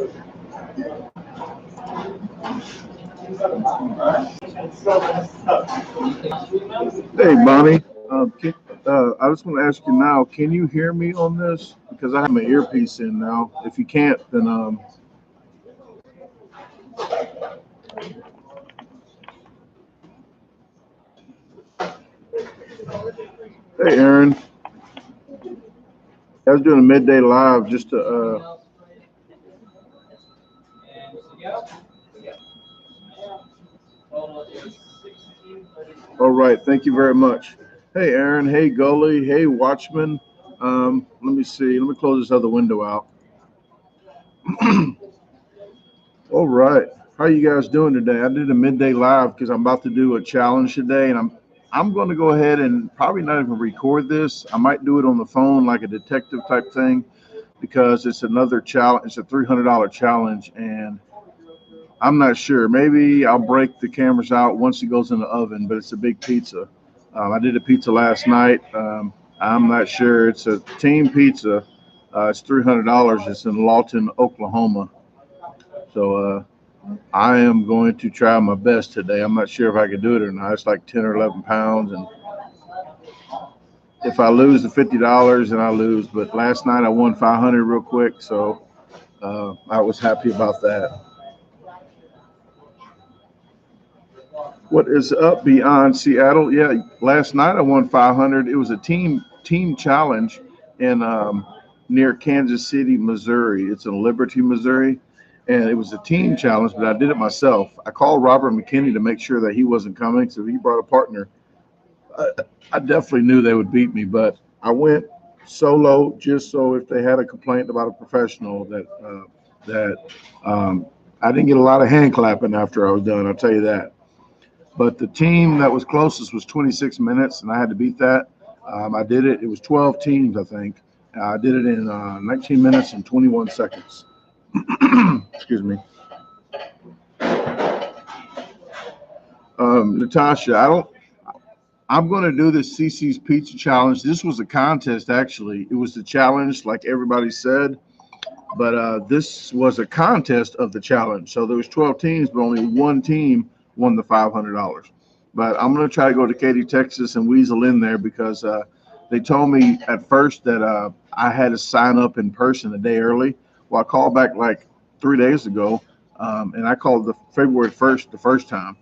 Hey, Bonnie. I just want to ask you now, can you hear me on this? Because I have my earpiece in now. If you can't, then hey, Aaron. I was doing a midday live just to all right, thank you very much. Hey, Aaron. Hey, Gully. Hey, Watchman. Let me see. Let me close this other window out. All right. How you guys doing today? I did a midday live because I'm about to do a challenge today, and I'm going to go ahead and probably not even record this. I might do it on the phone like a detective type thing because it's another challenge. It's a $300 challenge, and I'm not sure. Maybe I'll break the cameras out once it goes in the oven, but it's a big pizza. I did a pizza last night. I'm not sure. It's a team pizza. It's $300. It's in Lawton, Oklahoma. So I am going to try my best today. I'm not sure if I can do it or not. It's like 10 or 11 pounds. And if I lose the $50, then I lose. But last night I won 500 real quick. So I was happy about that. What is up beyond Seattle? Yeah, last night I won 500. It was a team challenge in near Kansas City, Missouri. It's in Liberty, Missouri, and it was a team challenge, but I did it myself. I called Robert McKinney to make sure that he wasn't coming, so he brought a partner. I definitely knew they would beat me, but I went solo just so if they had a complaint about a professional that I didn't get a lot of hand clapping after I was done. I'll tell you that. But the team that was closest was 26 minutes, and I had to beat that. I did it. It was 12 teams, I think. I did it in 19 minutes and 21 seconds. Excuse me. Natasha, I'm going to do this CC's Pizza Challenge. This was a contest, actually. It was the challenge, like everybody said. But this was a contest of the challenge. So there was 12 teams, but only one team won the $500. But I'm going to try to go to Katy, Texas and weasel in there because they told me at first that I had to sign up in person a day early. Well, I called back like 3 days ago, and I called the February 1st the first time.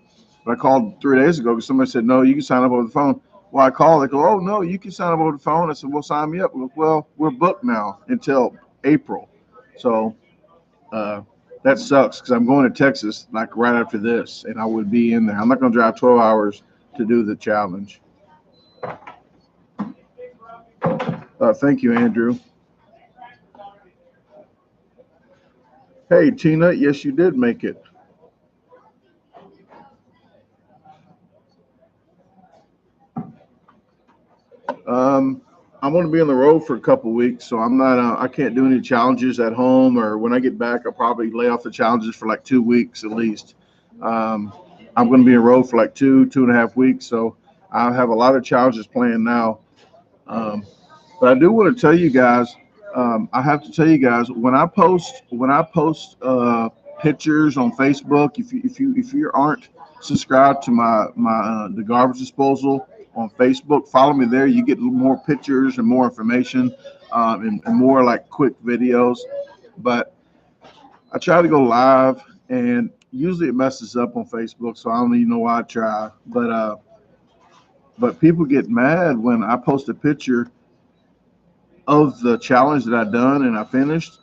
But I called 3 days ago because somebody said, no, you can sign up over the phone. Well, I called. They go, oh, no, you can sign up over the phone. I said, well, sign me up. Well, we're booked now until April. So that sucks because I'm going to Texas like right after this, and I would be in there. I'm not going to drive 12 hours to do the challenge. Thank you, Andrew. Hey, Tina, yes, you did make it. I'm going to be on the road for a couple weeks, so I'm not. I can't do any challenges at home, or when I get back, I'll probably lay off the challenges for like 2 weeks at least. I'm going to be on the road for like 2.5 weeks, so I have a lot of challenges planned now. But I do want to tell you guys. I have to tell you guys when I post pictures on Facebook. If you aren't subscribed to my the garbage disposal on Facebook, follow me there. You get more pictures and more information and more like quick videos. But I try to go live, and usually it messes up on Facebook, so I don't even know why I try. But people get mad when I post a picture of the challenge that I done and I finished.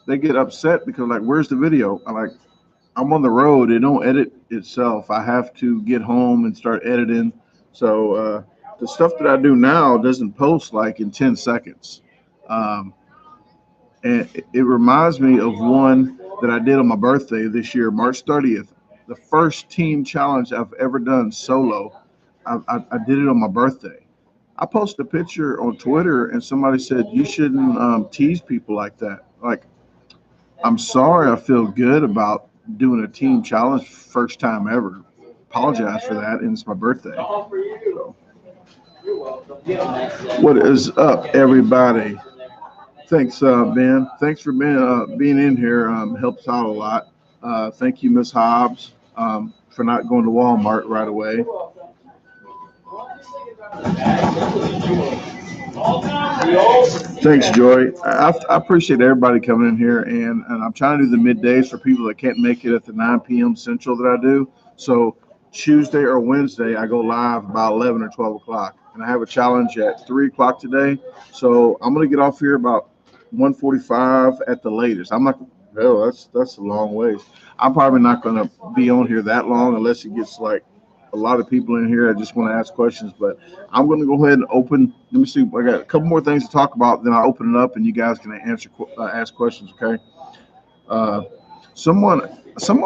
They get upset because like, where's the video? I'm on the road. It don't edit itself. I have to get home and start editing. So the stuff that I do now doesn't post like in 10 seconds. And it reminds me of one that I did on my birthday this year, March 30th. The first team challenge I've ever done solo. I did it on my birthday. I posted a picture on Twitter and somebody said, you shouldn't tease people like that. Like, I'm sorry, I feel good about doing a team challenge first time ever. Apologize for that, and it's my birthday. So. What is up, everybody? Thanks, Ben. Thanks for being in here. Helps out a lot. Thank you, Miss Hobbs, for not going to Walmart right away. Thanks, Joy. I appreciate everybody coming in here, and I'm trying to do the middays for people that can't make it at the 9 p.m. Central that I do. So Tuesday or Wednesday, I go live about 11 or 12 o'clock, and I have a challenge at 3 o'clock today. So I'm gonna get off here about 1:45 at the latest. I'm not. Oh, that's a long ways. I'm probably not gonna be on here that long unless it gets like a lot of people in here. I just want to ask questions, but I'm going to go ahead and open. Let me see. I got a couple more things to talk about. Then I'll open it up, and you guys can ask questions. Okay. Uh, someone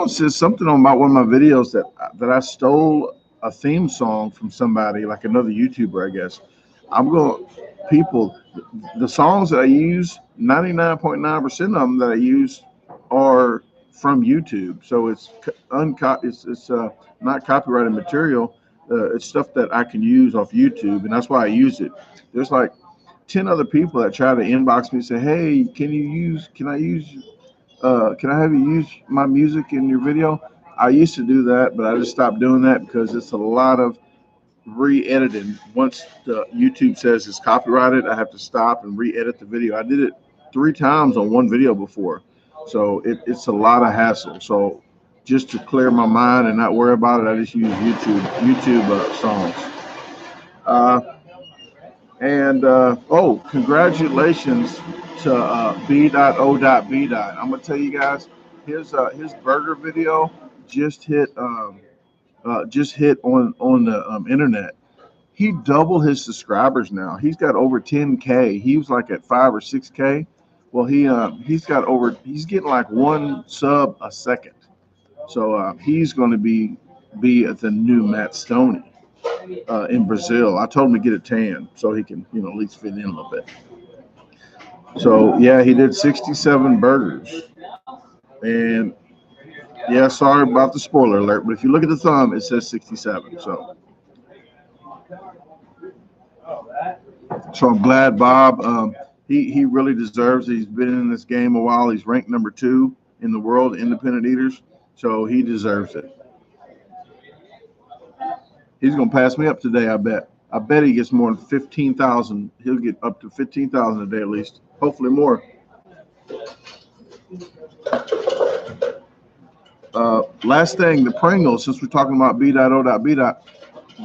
says something about one of my videos that I stole a theme song from somebody, like another YouTuber, I guess. I'm going. People, the songs that I use, 99.9% of them that I use are from YouTube. So it's not copyrighted material. It's stuff that I can use off YouTube, and that's why I use it. There's like 10 other people that try to inbox me and say, "Hey, can I have you use my music in your video?" I used to do that, but I just stopped doing that because it's a lot of re-editing. Once the YouTube says it's copyrighted, I have to stop and re-edit the video. I did it 3 times on one video before, so it's a lot of hassle. So just to clear my mind and not worry about it, I just use YouTube songs. Oh, congratulations to B.O.B. I'm gonna tell you guys, his burger video just hit on the internet. He doubled his subscribers now. He's got over 10K. He was like at 5 or 6K. Well, he's getting like one sub a second. So he's going to be the new Matt Stoney in Brazil. I told him to get a tan so he can at least fit in a little bit. So yeah, he did 67 burgers, and yeah, sorry about the spoiler alert, but if you look at the thumb, it says 67. So I'm glad Bob. He really deserves it. He's been in this game a while. He's ranked number 2 in the world independent eaters, so he deserves it. He's gonna pass me up today. I bet he gets more than 15,000. He'll get up to 15,000 a day at least. Hopefully more. Last thing, the Pringles. Since we're talking about B.O.B.,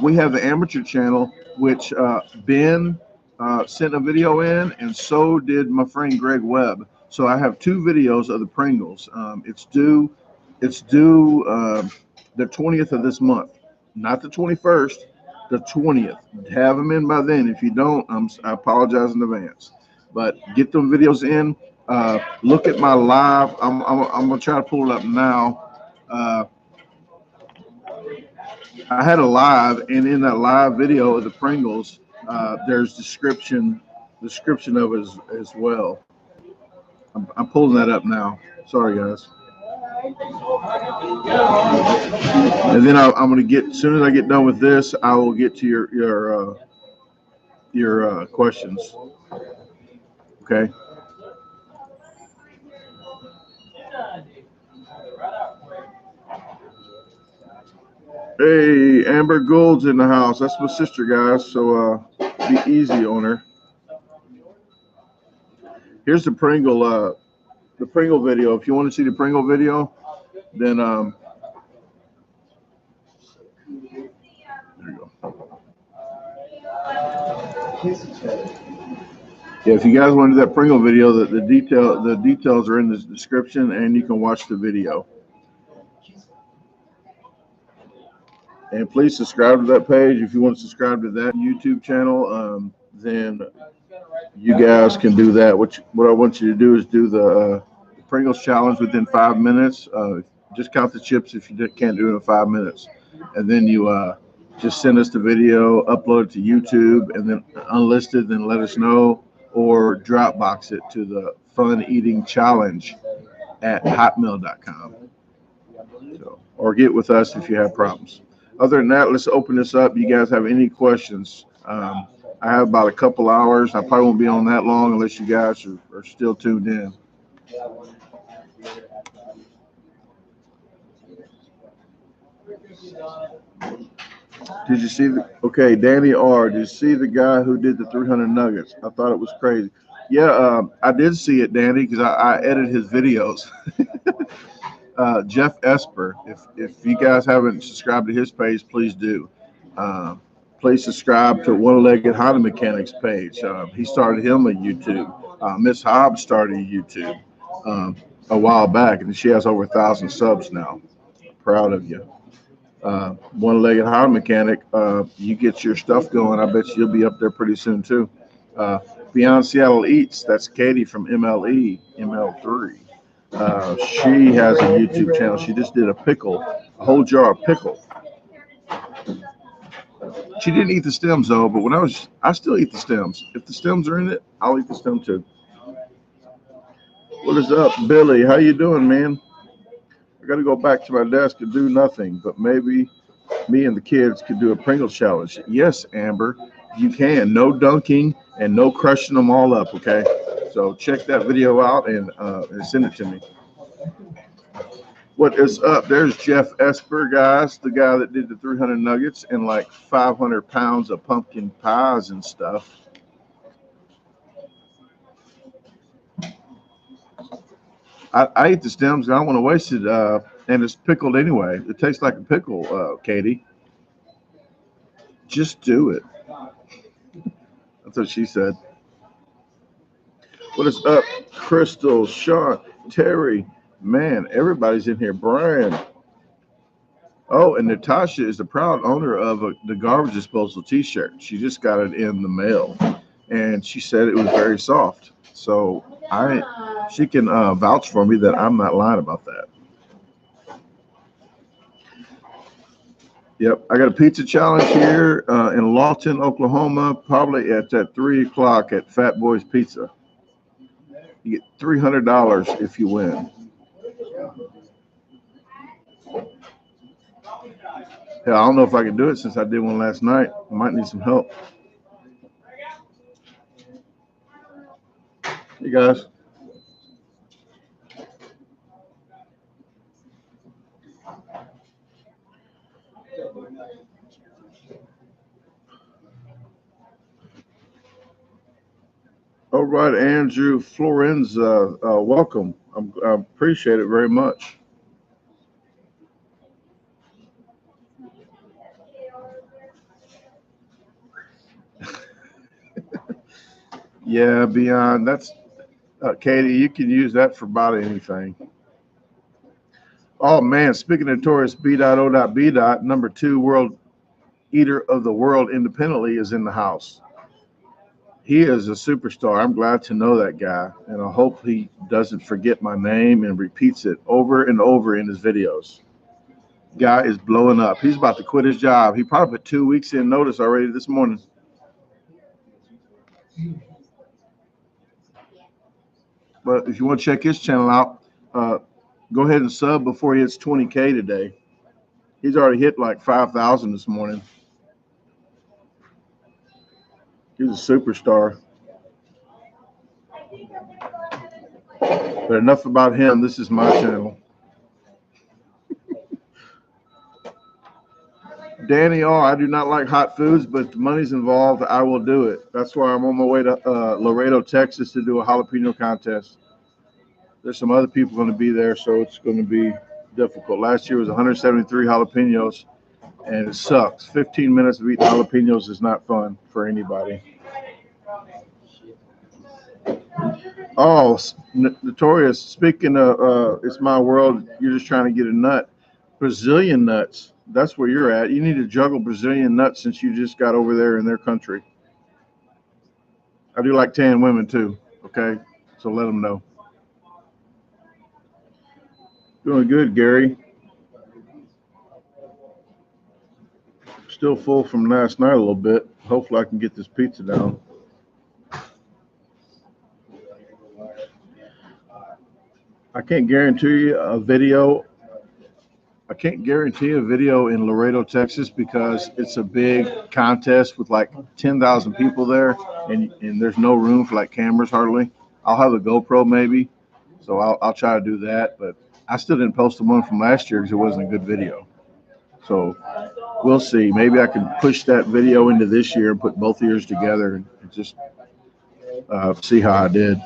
we have the amateur channel, which Ben sent a video in, and so did my friend Greg Webb. So I have 2 videos of the Pringles. It's due the 20th of this month, not the 21st, the 20th. Have them in by then. If you don't, I apologize in advance. But get them videos in. Look at my live. I'm gonna try to pull it up now. I had a live, and in that live video of the Pringles, there's description of it as well. I'm pulling that up now. Sorry, guys. And then I'm going to get, as soon as I get done with this, I will get to your questions. Okay. Hey, Amber Gould's in the house. That's my sister, guys. So be easy on her. Here's the Pringle video. If you want to see the Pringle video, then there you go. Yeah, if you guys want to do that Pringle video, the details are in the description, and you can watch the video. And please subscribe to that page. If you want to subscribe to that YouTube channel, then you guys can do that. What I want you to do is do the Pringles challenge within 5 minutes. Just count the chips if you can't do it in 5 minutes. And then you just send us the video, upload it to YouTube, and then unlisted, then let us know, or Dropbox it to the Fun Eating Challenge at hotmail.com. So, or get with us if you have problems. Other than that, let's open this up. You guys have any questions? I I have about a couple hours. I probably won't be on that long unless you guys are still tuned in. Did you see okay, Danny R, did you see the guy who did the 300 nuggets? I thought it was crazy. Yeah, I did see it, Danny, because I edit his videos. Jeff Esper, if you guys haven't subscribed to his page, please do. Please subscribe to One-Legged Howdy Mechanics page. He started him a YouTube. Miss Hobbs started a YouTube a while back, and she has over 1,000 subs now. Proud of you. One-Legged Howdy Mechanic, you get your stuff going. I bet you'll be up there pretty soon too. Beyond Seattle Eats, that's Katie from ML3. She has a YouTube channel. She just did a whole jar of pickle. She didn't eat the stems though, but I still eat the stems. If the stems are in it, I'll eat the stem too. What is up, Billy? How you doing, man? I got to go back to my desk and do nothing, but maybe me and the kids could do a Pringles challenge. Yes, Amber, you can. No dunking and no crushing them all up, okay? So check that video out and send it to me. What is up? There's Jeff Esper, guys, the guy that did the 300 nuggets and like 500 pounds of pumpkin pies and stuff. I eat the stems. I don't want to waste it, and it's pickled anyway. It tastes like a pickle, Katie. Just do it. That's what she said. What is up, Crystal, Sean, Terry? Man, everybody's in here. Brian. Oh, and Natasha is the proud owner of the Garbage Disposal T-shirt. She just got it in the mail, and she said it was very soft. So she can vouch for me that I'm not lying about that. Yep, I got a pizza challenge here in Lawton, Oklahoma, probably at 3 o'clock at Fat Boy's Pizza. You get $300 if you win. Yeah, I don't know if I can do it since I did one last night. I might need some help. Hey, guys. All right, Andrew Florenza, welcome. I appreciate it very much. Yeah, Beyond, that's Katie, you can use that for about anything. Oh man, speaking of notorious B.O.B. number 2 world eater of the world independently is in the house. He is a superstar. I'm glad to know that guy, and I hope he doesn't forget my name and repeats it over and over in his videos. Guy is blowing up. He's about to quit his job. He probably put 2 weeks in notice already this morning. But if you want to check his channel out, go ahead and sub before he hits 20K today. He's already hit like 5,000 this morning. He's a superstar. But enough about him. This is my channel. Danny, I do not like hot foods, but if the money's involved, I will do it. That's why I'm on my way to Laredo, Texas to do a jalapeno contest. There's some other people going to be there, so it's going to be difficult. Last year was 173 jalapenos, and it sucks. 15 minutes of eating jalapenos is not fun for anybody. Oh, Notorious, speaking of It's My World, you're just trying to get a nut. Brazilian nuts, that's where you're at. You need to juggle Brazilian nuts since you just got over there in their country. I do like tan women too, okay? So let them know. Doing good, Gary. Still full from last night a little bit. Hopefully I can get this pizza down. I can't guarantee you a video I can't guarantee a video in Laredo, Texas, because it's a big contest with like 10,000 people there, and there's no room for like cameras hardly. I'll have a GoPro maybe, so I'll try to do that. But I still didn't post the one from last year because it wasn't a good video. So we'll see. Maybe I can push that video into this year and put both years together and just see how I did.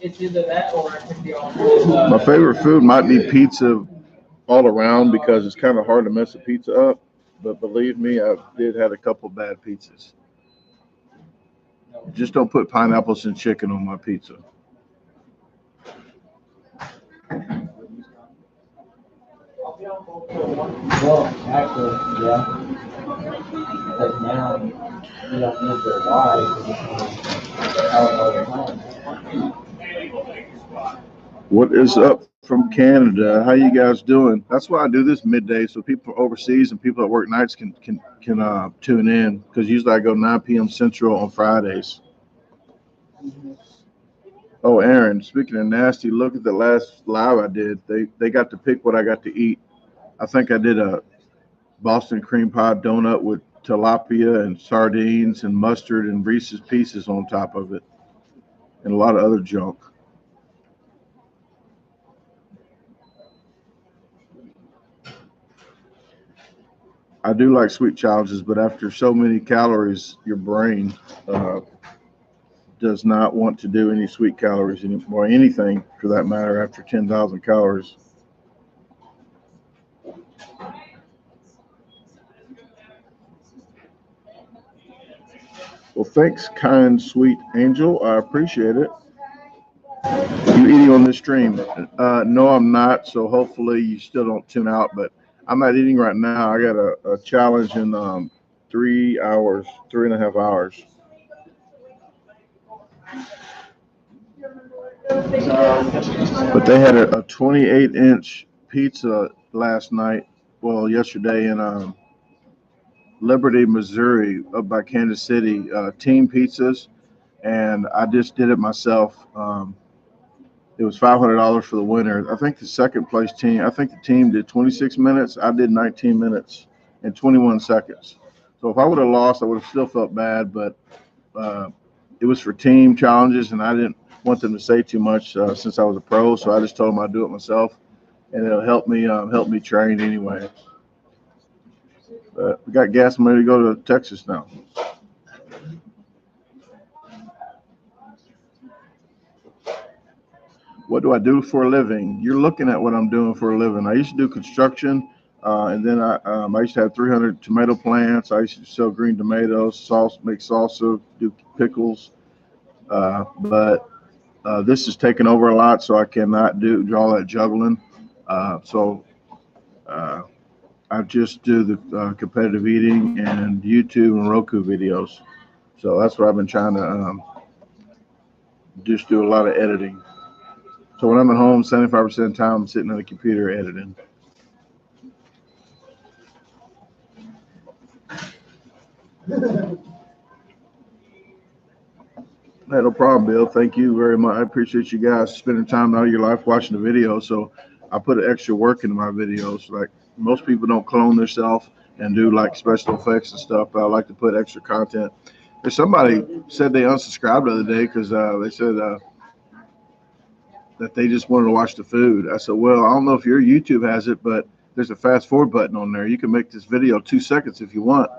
It's either that or it could be on. My favorite food might be pizza all around because it's kind of hard to mess a pizza up. But believe me, I did have a couple bad pizzas. Just don't put pineapples and chicken on my pizza. Well, actually, yeah. Because now you don't need the Y all the time. What is up from Canada? How you guys doing? That's why I do this midday, so people overseas and people that work nights can tune in, because usually I go 9 p.m. Central on Fridays. Oh, Aaron, speaking of nasty, look at the last live I did. They got to pick what I got to eat. I think I did a Boston cream pie donut with tilapia and sardines and mustard and Reese's Pieces on top of it, and a lot of other junk. I do like sweet challenges, but after so many calories, your brain does not want to do any sweet calories anymore, anything for that matter, after 10,000 calories. Well, thanks, kind, sweet angel. I appreciate it. You eating on this stream? No, I'm not. So hopefully you still don't tune out, but I'm not eating right now. I got a challenge in 3 hours, 3.5 hours. But they had a 28-inch pizza last night, well, yesterday in Liberty, Missouri, up by Kansas City, team pizzas, and I just did it myself. It was $500 for the winner. I think the second place team, I think the team did 26 minutes. I did 19 minutes and 21 seconds. So if I would have lost, I would have still felt bad, but it was for team challenges, and I didn't want them to say too much since I was a pro, so I just told them I'd do it myself, and it'll help me train anyway. But we got gas money to go to Texas now. What do I do for a living? You're looking at what I'm doing for a living. I used to do construction, and then I used to have 300 tomato plants. I used to sell green tomatoes, make salsa, do pickles. But this is taking over a lot, so I cannot do all that juggling. So I just do the competitive eating and YouTube and Roku videos. So that's what I've been trying to just do a lot of editing. So when I'm at home, 75% of the time, I'm sitting at the computer editing. Hey, no problem, Bill. Thank you very much. I appreciate you guys spending time out of your life watching the video. So I put extra work into my videos. Like most people don't clone themselves and do like special effects and stuff, but I like to put extra content. There's somebody said they unsubscribed the other day because they said that they just wanted to watch the food. I said, well, I don't know if your YouTube has it, but there's a fast forward button on there. You can make this video 2 seconds if you want.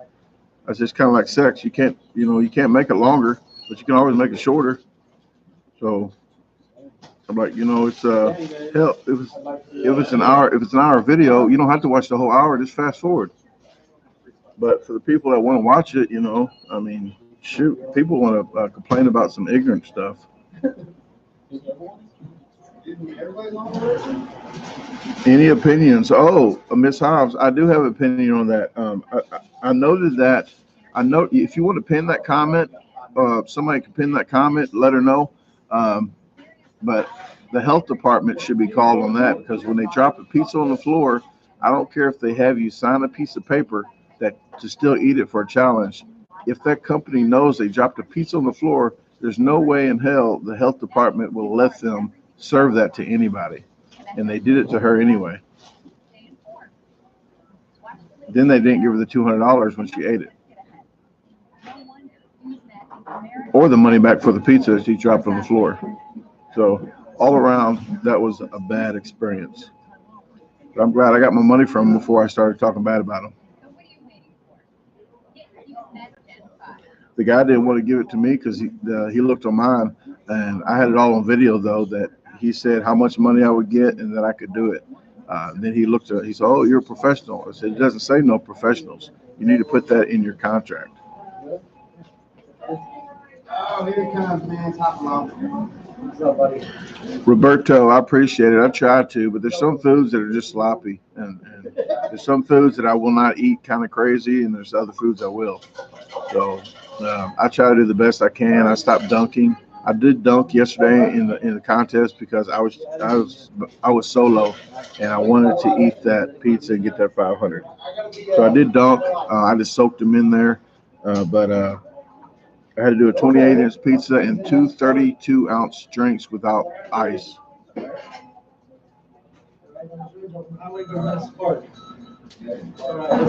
That's just kind of like sex. You can't make it longer, but you can always make it shorter. So I'm like, it's hell, if it's an hour video, you don't have to watch the whole hour, just fast forward. But for the people that want to watch it, I mean, shoot, people want to complain about some ignorant stuff. Any opinions? Oh, Miss Hobbs, I do have an opinion on that. I noted that. If you want to pin that comment, somebody can pin that comment. Let her know. But the health department should be called on that, because when they drop a pizza on the floor, I don't care if they have you sign a piece of paper that to still eat it for a challenge. If that company knows they dropped a pizza on the floor, there's no way in hell the health department will let them serve that to anybody. And they did it to her anyway. Then they didn't give her the $200 when she ate it, or the money back for the pizza that she dropped on the floor. So all around, that was a bad experience. But I'm glad I got my money from him before I started talking bad about him. The guy didn't want to give it to me because he looked on mine, and I had it all on video though, that he said how much money I would get and that I could do it. Then he looked at, he said, "Oh, you're a professional." I said, "It doesn't say no professionals. You need to put that in your contract." Oh, here it comes, man. Top off. What's up, buddy? Roberto, I appreciate it. I try to, but there's some foods that are just sloppy, and there's some foods that I will not eat kind of crazy, and there's other foods I will. So I try to do the best I can. I stopped dunking. I did dunk yesterday in the contest because I was solo, and I wanted to eat that pizza and get that 500. So I did dunk. I just soaked them in there, but I had to do a 28-inch pizza and two 32-ounce drinks without ice. It's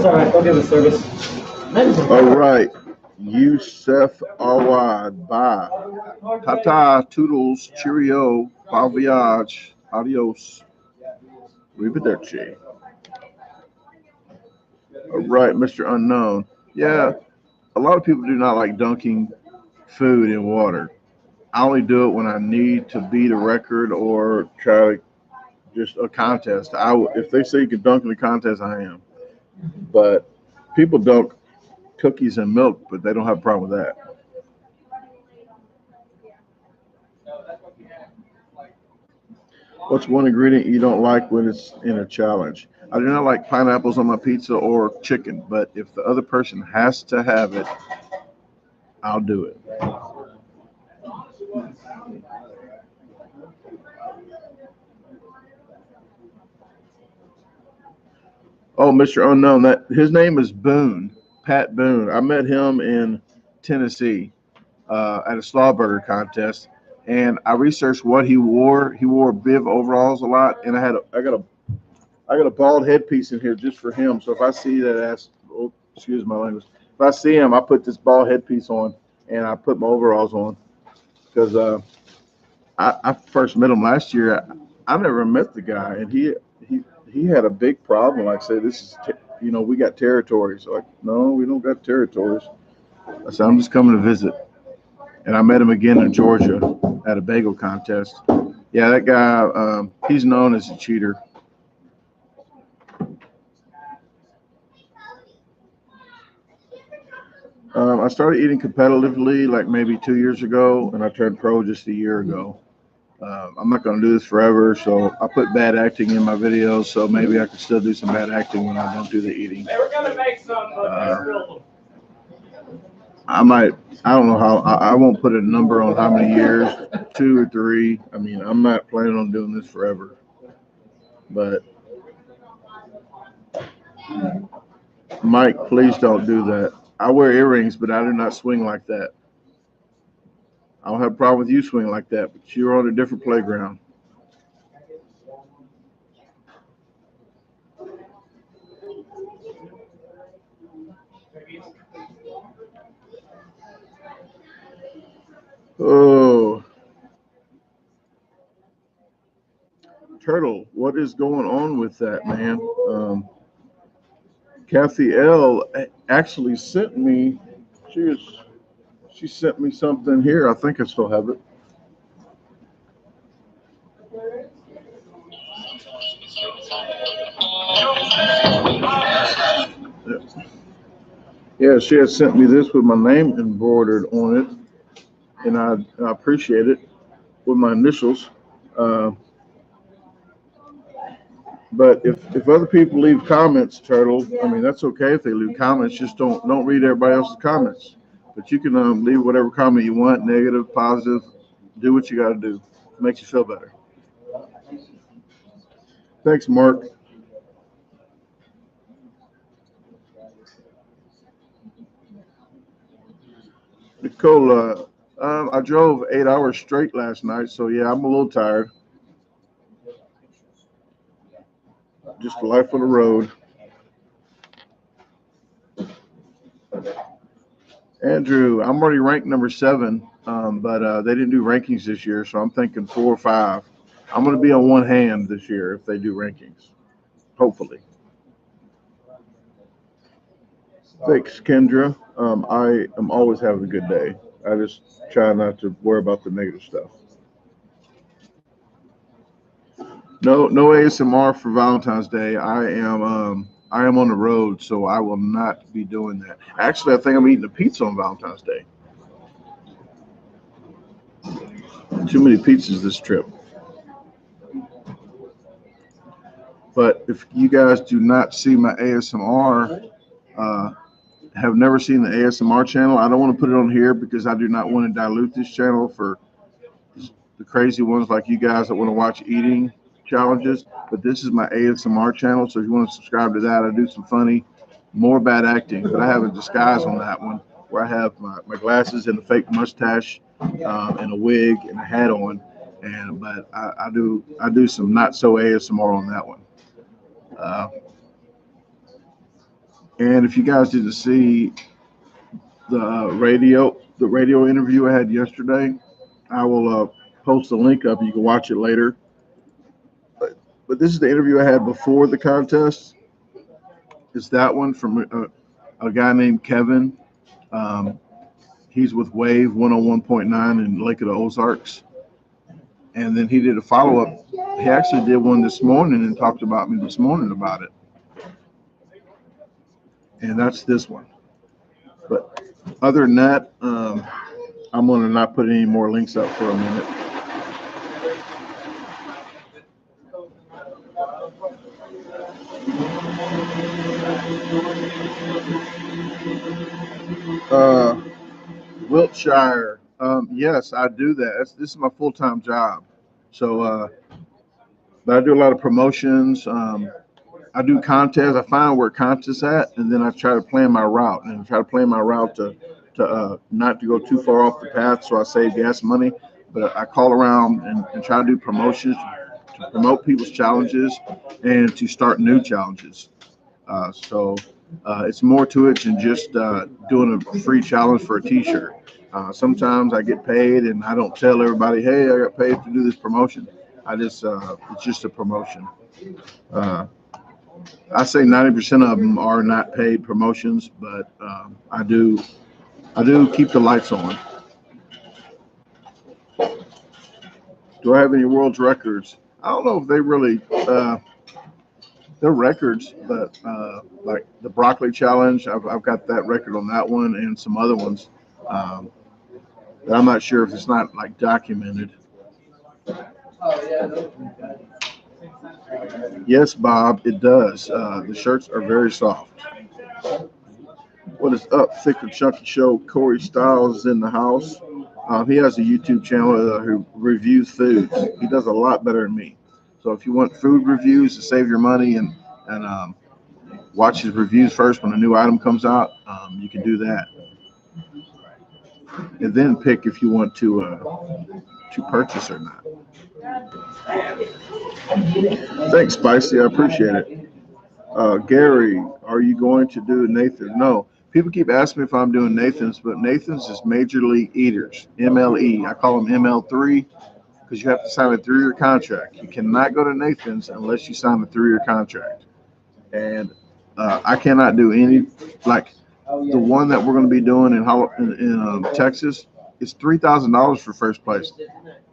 all right. Don't give us service. All right. Yusef Awad. Bye. Tata. Toodles. Cheerio. Bon voyage. Adios. Arrivederci. All right, Mr. Unknown. Yeah, a lot of people do not like dunking food in water. I only do it when I need to beat a record or try to just a contest. If they say you can dunk in a contest, I am. But people dunk cookies and milk, but they don't have a problem with that. What's one ingredient you don't like when it's in a challenge? I do not like pineapples on my pizza or chicken, but if the other person has to have it, I'll do it. Oh, Mr. Unknown, that his name is Boone, Pat Boone. I met him in Tennessee at a Slawburger contest, and I researched what he wore. He wore Biv overalls a lot, and I got a bald headpiece in here just for him. So if I see that ass, oh, excuse my language. If I see him, I put this bald headpiece on, and I put my overalls on because I first met him last year. I never met the guy, and he had a big problem. Like I said, this is we got territories. Like, no, we don't got territories. I said, I'm just coming to visit. And I met him again in Georgia at a bagel contest. Yeah, that guy, he's known as a cheater. I started eating competitively like maybe 2 years ago, and I turned pro just a year ago. I'm not going to do this forever, so I put bad acting in my videos, so maybe I can still do some bad acting when I don't do the eating. Hey, we're gonna make some. I don't know how, I won't put a number on how many years, 2 or 3. I mean, I'm not planning on doing this forever. But, Mike, please don't do that. I wear earrings, but I do not swing like that. I don't have a problem with you swinging like that, but you're on a different playground. Oh, Turtle, what is going on with that, man? Kathy L actually sent me. She sent me something here. I think I still have it. Yeah, she had sent me this with my name embroidered on it, and I appreciate it with my initials. Uh, but if other people leave comments, Turtle, I mean that's okay if they leave comments. Just don't read everybody else's comments. But you can leave whatever comment you want, negative, positive. Do what you got to do. It makes you feel better. Thanks, Mark. Nicola, I drove 8 hours straight last night, so yeah, I'm a little tired. Just the life of the road. Andrew, I'm already ranked number 7, but they didn't do rankings this year, so I'm thinking 4 or 5. I'm going to be on one hand this year if they do rankings, hopefully. Thanks, Kendra. I am always having a good day. I just try not to worry about the negative stuff. No ASMR for Valentine's Day. I am on the road, so I will not be doing that. Actually, I think I'm eating a pizza on Valentine's Day. Too many pizzas this trip. But if you guys do not see my ASMR, have never seen the ASMR channel, I don't want to put it on here because I do not want to dilute this channel for the crazy ones like you guys that want to watch eating challenges. But this is my ASMR channel, so if you want to subscribe to that, I do some funny, more bad acting, but I have a disguise on that one where I have my glasses and a fake mustache and a wig and a hat on, but I do some not so ASMR on that one. And if you guys didn't see the radio interview I had yesterday, I will post a link up. You can watch it later. But this is the interview I had before the contest. It's that one from a guy named Kevin. He's with Wave 101.9 in Lake of the Ozarks. And then he did a follow-up. He actually did one this morning and talked about me this morning about it. And that's this one. But other than that, I'm going to not put any more links up for a minute. Wiltshire. Yes, I do that. This is my full-time job. So, but I do a lot of promotions. I do contests. I find where contests at, and then I try to plan my route. And I try to plan my route to not to go too far off the path, so I save gas money. But I call around and try to do promotions to promote people's challenges and to start new challenges. So it's more to it than just doing a free challenge for a T-shirt. Sometimes I get paid, and I don't tell everybody, "Hey, I got paid to do this promotion." I just it's just a promotion. I say 90% of them are not paid promotions, but I do keep the lights on. Do I have any world's records? I don't know if they really they're records, but like the broccoli challenge, I've got that record on that one and some other ones. But I'm not sure if it's not like documented. Yes, Bob, it does. The shirts are very soft. What is up, Thick and Chunky Show? Corey Styles is in the house. He has a YouTube channel who reviews foods. He does a lot better than me. So if you want food reviews to save your money and watch his reviews first when a new item comes out, you can do that. And then pick if you want to purchase or not. Thanks, Spicy. I appreciate it. Gary, are you going to do Nathan? No. People keep asking me if I'm doing Nathan's, but Nathan's is Major League Eaters, MLE. I call them ML3 because you have to sign a 3-year contract. You cannot go to Nathan's unless you sign a 3-year contract. And I cannot do any, like the one that we're going to be doing in Texas, it's $3,000 for first place.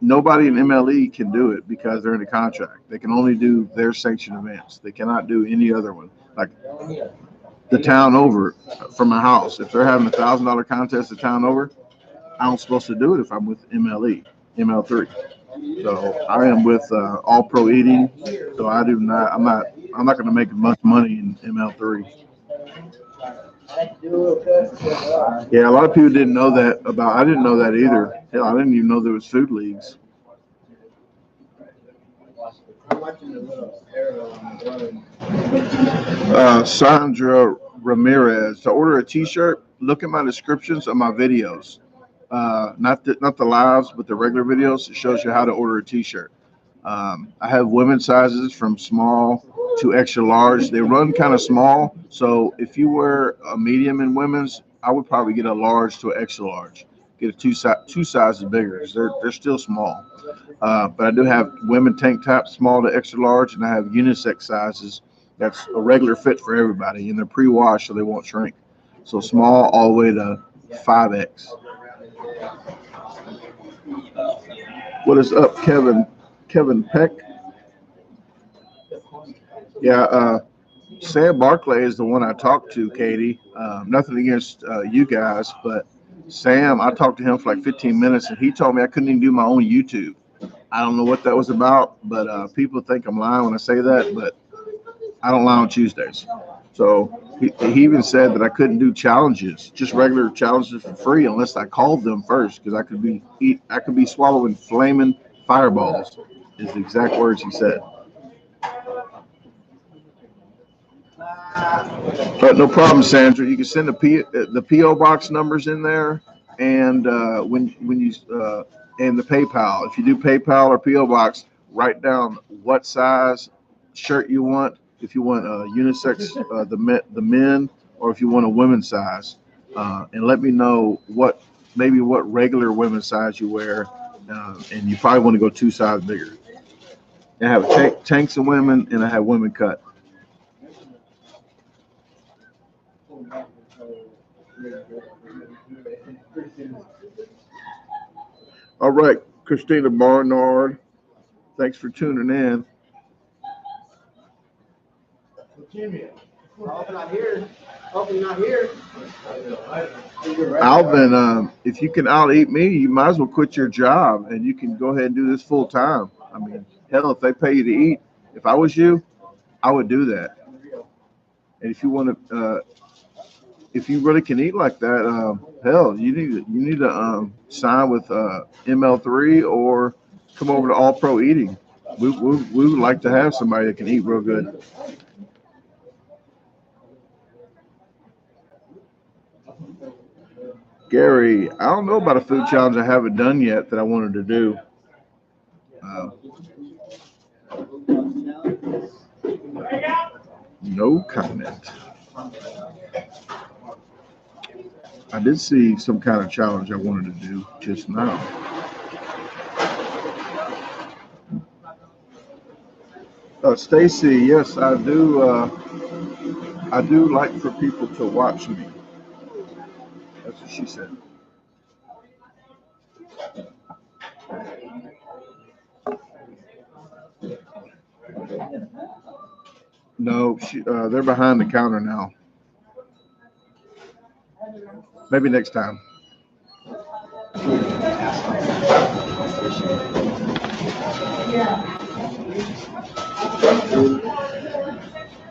Nobody in MLE can do it because they're in a contract. They can only do their sanctioned events. They cannot do any other one. Like the town over from my house, if they're having $1,000 contest the town over, I'm supposed to do it if I'm with MLE, ML3. So I am with All Pro Eating. So I do not. I'm not going to make much money in ML3. Yeah, a lot of people didn't know that about. I didn't know that either. Hell, I didn't even know there was food leagues. Sandra Ramirez. To order a T-shirt, look at my descriptions of my videos. Not the lives, but the regular videos. It shows you how to order a T-shirt. I have women's sizes from small to extra large. They run kind of small, so if you wear a medium in women's, I would probably get a large to an extra large. Get a two sizes bigger. 'Cause they're still small. But I do have women tank tops, small to extra large, and I have unisex sizes. That's a regular fit for everybody, and they're pre-washed so they won't shrink. So small all the way to 5X. What is up, Kevin? Kevin Peck? Yeah, Sam Barclay is the one I talked to, Katie. Nothing against you guys, but Sam, I talked to him for like 15 minutes, and he told me I couldn't even do my own YouTube. I don't know what that was about, but people think I'm lying when I say that, but I don't lie on Tuesdays. So he even said that I couldn't do challenges, just regular challenges for free, unless I called them first, because I could be swallowing flaming fireballs, is the exact words he said. But no problem, Sandra. You can send the PO box numbers in there, and when you and the PayPal. If you do PayPal or PO box, write down what size shirt you want. If you want unisex, the men, or if you want a women's size, and let me know what regular women's size you wear, and you probably want to go two sizes bigger. I have tanks of women, and I have women cut. All right, Christina Barnard, thanks for tuning in. Alvin, if you can out eat me, you might as well quit your job and you can go ahead and do this full time. I mean, hell, if they pay you to eat, if I was you, I would do that. And if you want to, if you really can eat like that, hell, you need to sign with ML3 or come over to All Pro Eating. We would like to have somebody that can eat real good. Gary, I don't know about a food challenge I haven't done yet that I wanted to do. No comment. I did see some kind of challenge I wanted to do just now. Stacy, yes, I do. I do like for people to watch me. That's what she said. No, they're behind the counter now. Maybe next time.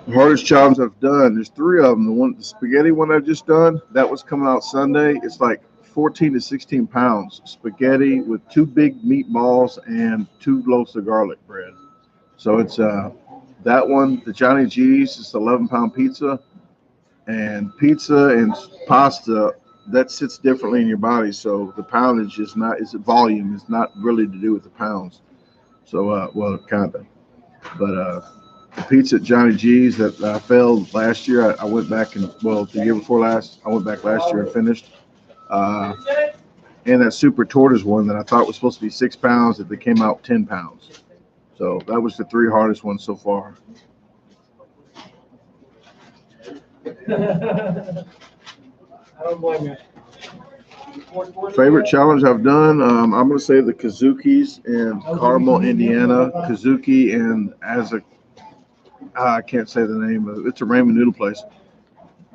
The hardest challenge I've done, there's three of them. The spaghetti one I just done, that was coming out Sunday. It's like 14 to 16 pounds spaghetti with two big meatballs and 2 loaves of garlic bread. So it's that one, the Johnny G's, it's 11-pound pizza, and pasta that sits differently in your body. So the poundage is volume. It's not really to do with the pounds. So well, kind of, but the pizza at Johnny G's that I failed last year, I went back the year before last, I went back last year and finished. And that super tortoise one that I thought was supposed to be 6 pounds, that they came out 10 pounds. So that was the 3 hardest ones so far. I don't blame you. Favorite challenge I've done, I'm going to say the Kazukis in Carmel, Indiana. Kazuki and I can't say the name of it. It's a ramen noodle place.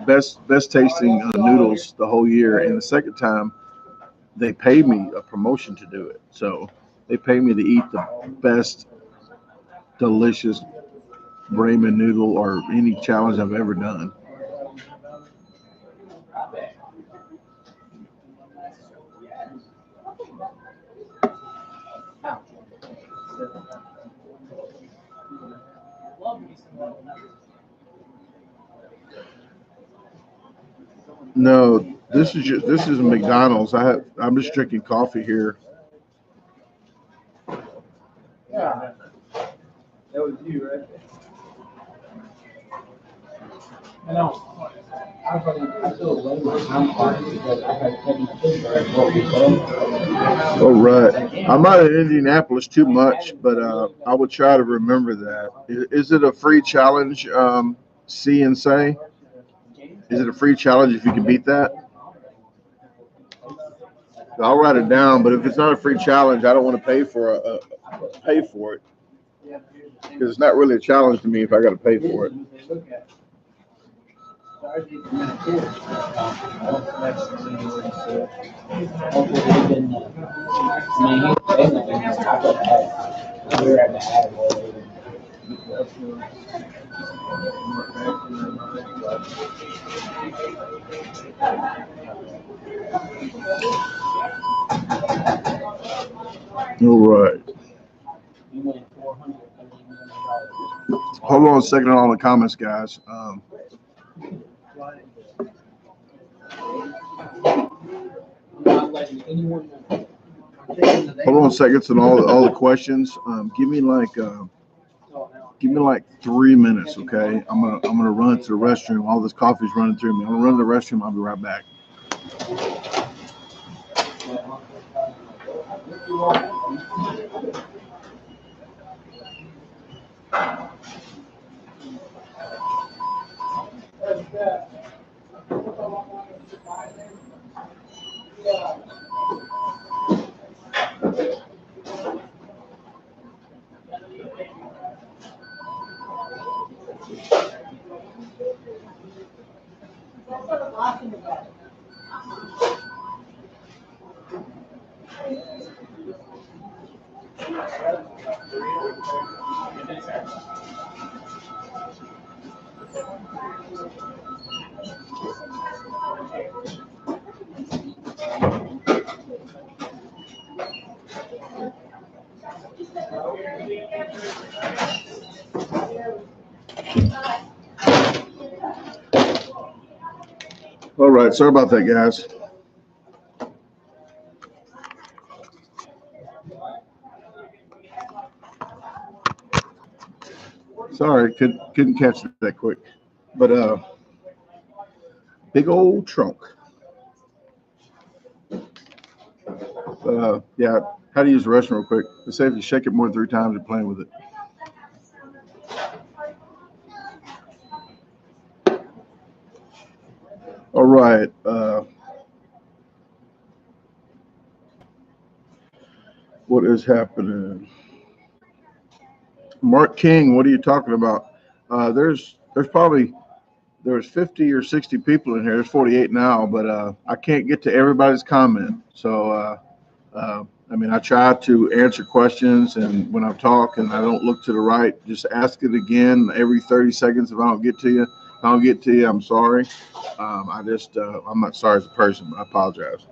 Best tasting noodles the whole year. And the second time, they paid me a promotion to do it. So they paid me to eat the best, delicious ramen noodle or any challenge I've ever done. No, this is a McDonald's. I'm just drinking coffee here. Yeah, that was you, right? I know. All right. I'm not in Indianapolis too much, but I would try to remember that. Is it a free challenge, see and say? Is it a free challenge if you can beat that? I'll write it down, but if it's not a free challenge, I don't want to pay for it because it's not really a challenge to me if I got to pay for it. All right. Hold on a second on all the comments, guys. Hold on a second on all the questions. Give me like 3 minutes, okay? I'm gonna run to the restroom. All this coffee's running through me. I'm gonna run to the restroom. I'll be right back. All right, sorry about that, guys. Sorry, couldn't catch it that quick. But big old trunk. Yeah, how to use the restroom real quick. They say if you shake it more than 3 times, you're playing with it. All right. What is happening? Mark King, what are you talking about? There's 50 or 60 people in here. There's 48 now, but I can't get to everybody's comment. So I mean, I try to answer questions, and when I talk and I don't look to the right, just ask it again every 30 seconds if I don't get to you. If I don't get to you, I'm sorry. I'm not sorry as a person, but I apologize.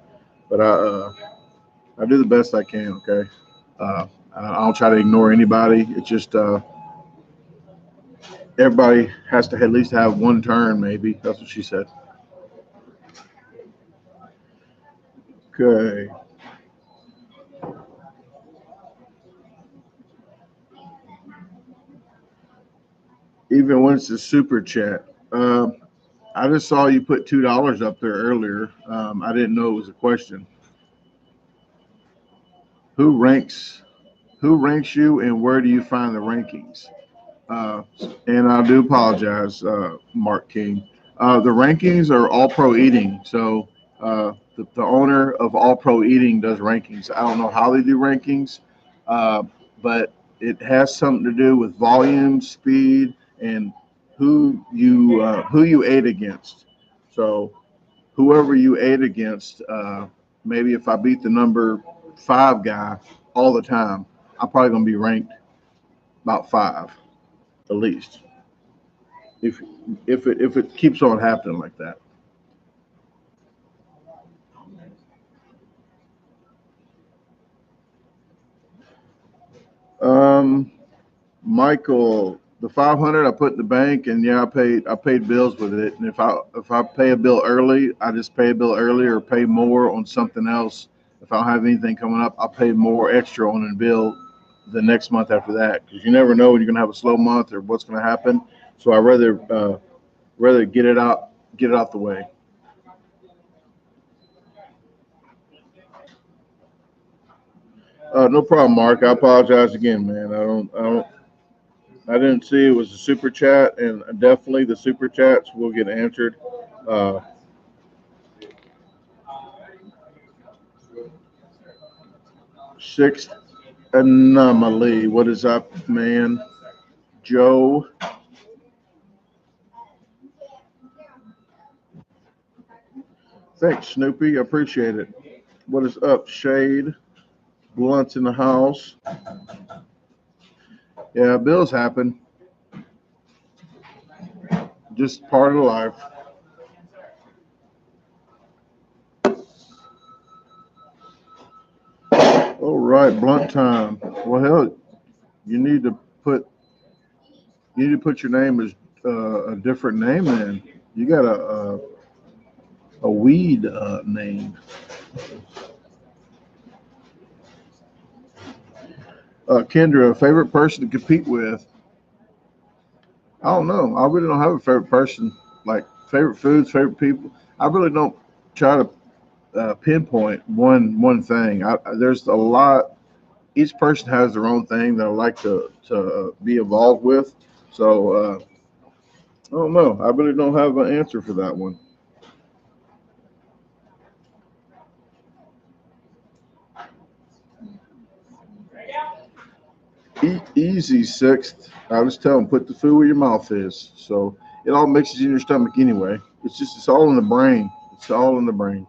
But I do the best I can. Okay. I don't try to ignore anybody. It's just everybody has to at least have one turn, maybe. That's what she said. Okay. Even when it's a super chat. I just saw you put $2 up there earlier. I didn't know it was a question. Who ranks you, and where do you find the rankings? And I do apologize, Mark King. The rankings are All Pro Eating. So the owner of All Pro Eating does rankings. I don't know how they do rankings, but it has something to do with volume, speed, and who you ate against. So whoever you ate against, maybe if I beat the number 5 guy all the time, I'm probably going to be ranked about 5 at least. If it keeps on happening like that. Michael, the 500 I put in the bank, and yeah, I paid bills with it. And if I pay a bill early, I just pay a bill early or pay more on something else. If I don't have anything coming up, I'll pay more extra on a bill the next month after that, because you never know when you're gonna have a slow month or what's gonna happen. So I rather get it out get it out the way. No problem, Mark. I apologize again, man. I didn't see it was a super chat, and definitely the super chats will get answered. Uh, Sixth anomaly. What is up, man? Joe. Thanks, Snoopy. I appreciate it. What is up, Shade? Blunt's in the house. Yeah, bills happen. Just part of life. All right, blunt time. Well, hell, you need to put your name as a different name. Then you got a weed name. Kendra, favorite person to compete with? I don't know. I really don't have a favorite person. Like favorite foods, favorite people. I really don't try to pinpoint one thing. There's a lot. Each person has their own thing that I like to be involved with. So I don't know. I really don't have an answer for that one. Easy, Sixth. I was telling, put the food where your mouth is. So it all mixes in your stomach anyway. It's all in the brain. It's all in the brain.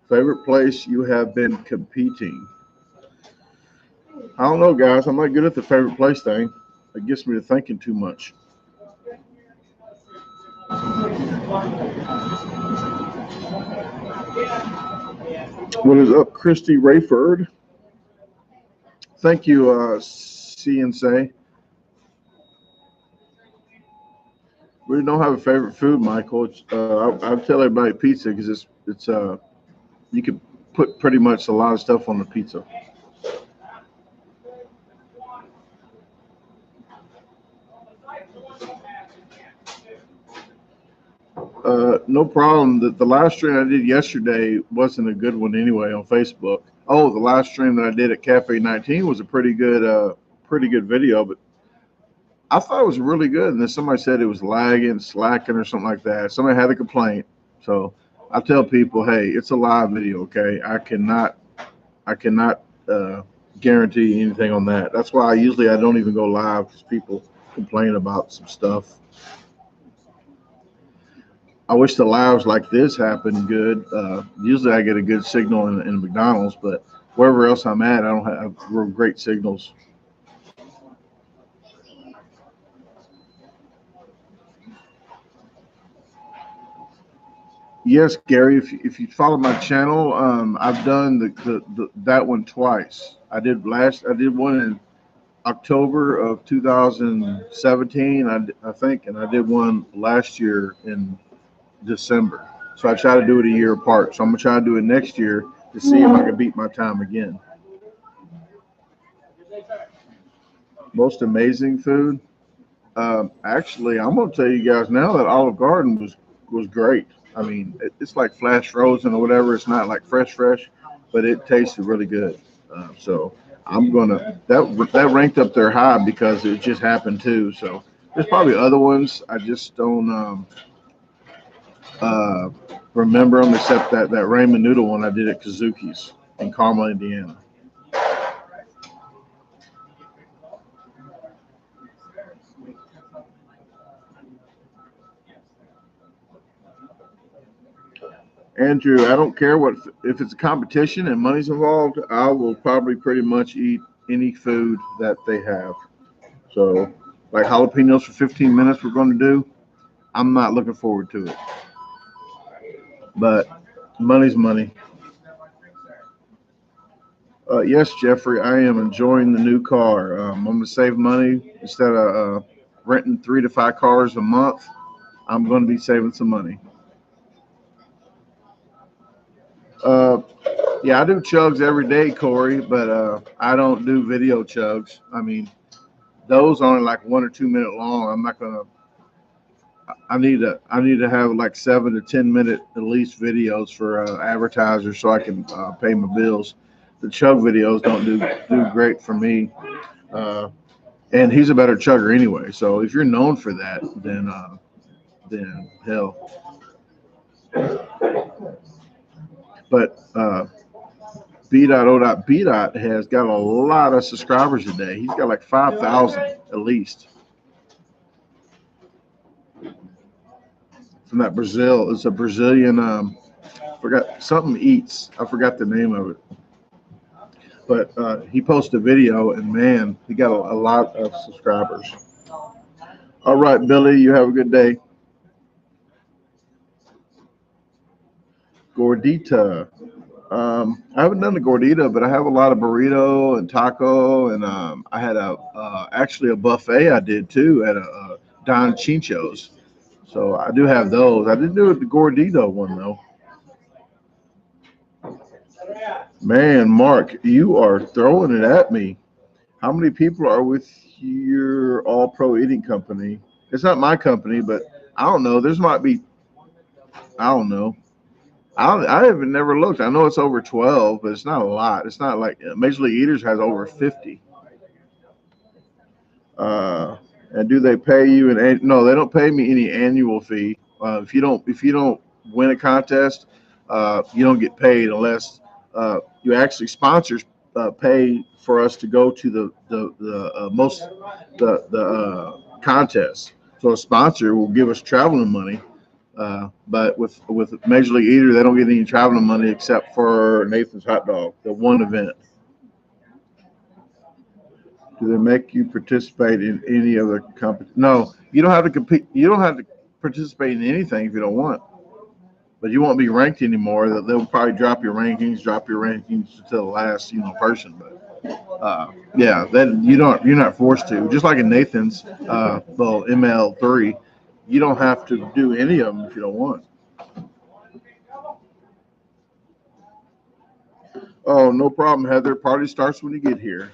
Favorite place you have been competing? I don't know, guys. I'm not good at the favorite place thing. It gets me to thinking too much. What is up, Christy Rayford? Thank you, CNC. We don't have a favorite food, Michael. I tell everybody pizza because it's you can put pretty much a lot of stuff on the pizza. No problem. The live stream I did yesterday wasn't a good one anyway on Facebook. Oh, the live stream that I did at Cafe 19 was a pretty good video, but I thought it was really good. And then somebody said it was lagging, slacking, or something like that. Somebody had a complaint. So I tell people, hey, it's a live video, okay? I cannot guarantee anything on that. That's why I don't even go live because people complain about some stuff. I wish the lives like this happened good. Usually I get a good signal in McDonald's, but wherever else I'm at, I don't have real great signals. Yes, Gary, if you follow my channel, I've done that one twice. I did one in October of 2017, I think, and I did one last year in December. So I try to do it a year apart. So I'm gonna try to do it next year to see if I can beat my time again. Most amazing food. Actually, I'm gonna tell you guys now that Olive Garden was great. I mean, it's like flash frozen or whatever. It's not like fresh, but it tasted really good. So I'm gonna that ranked up there high because it just happened too. So there's probably other ones. I just don't uh, remember them except that ramen noodle one I did at Kazuki's in Carmel, Indiana. Andrew, I don't care what if it's a competition and money's involved. I will probably pretty much eat any food that they have. So, like jalapenos for 15 minutes, we're going to do. I'm not looking forward to it, but money's money. Yes, Jeffrey, I am enjoying the new car. I'm going to save money instead of renting 3 to 5 cars a month. I'm going to be saving some money. Uh, yeah, I do chugs every day, Corey, but I don't do video chugs. I mean, those are only like 1 or 2 minute long. I'm not gonna. I need to have like 7 to 10 minute at least videos for advertisers so I can pay my bills. The chug videos don't do great for me, and he's a better chugger anyway. So if you're known for that, then hell. But B.O.B. has got a lot of subscribers today. He's got like 5,000 at least from that Brazil. It's a Brazilian. Forgot something eats. I forgot the name of it. But he posted a video, and man, he got a lot of subscribers. All right, Billy, you have a good day. Gordita. I haven't done the gordita, but I have a lot of burrito and taco, and I had actually a buffet I did too at a Don Chincho's. So I do have those. I didn't do the gordita one though. Man, Mark, you are throwing it at me. How many people are with your All Pro Eating Company? It's not my company, but I don't know. There's might be. I don't know. I haven't never looked. I know it's over 12, but it's not a lot. It's not like Major League Eaters has over 50. And do they pay you no, they don't pay me any annual fee. If you don't win a contest, you don't get paid unless you actually sponsors pay for us to go to the contest. So a sponsor will give us traveling money. But with Major League Eater, they don't get any traveling money except for Nathan's Hot Dog, the one event. Do they make you participate in any other competition? No, you don't have to compete. You don't have to participate in anything if you don't want. But you won't be ranked anymore. They'll probably drop your rankings to the last person. But yeah, then you're not forced to. Just like in Nathan's, ML3, you don't have to do any of them if you don't want. Oh, no problem, Heather. Party starts when you get here.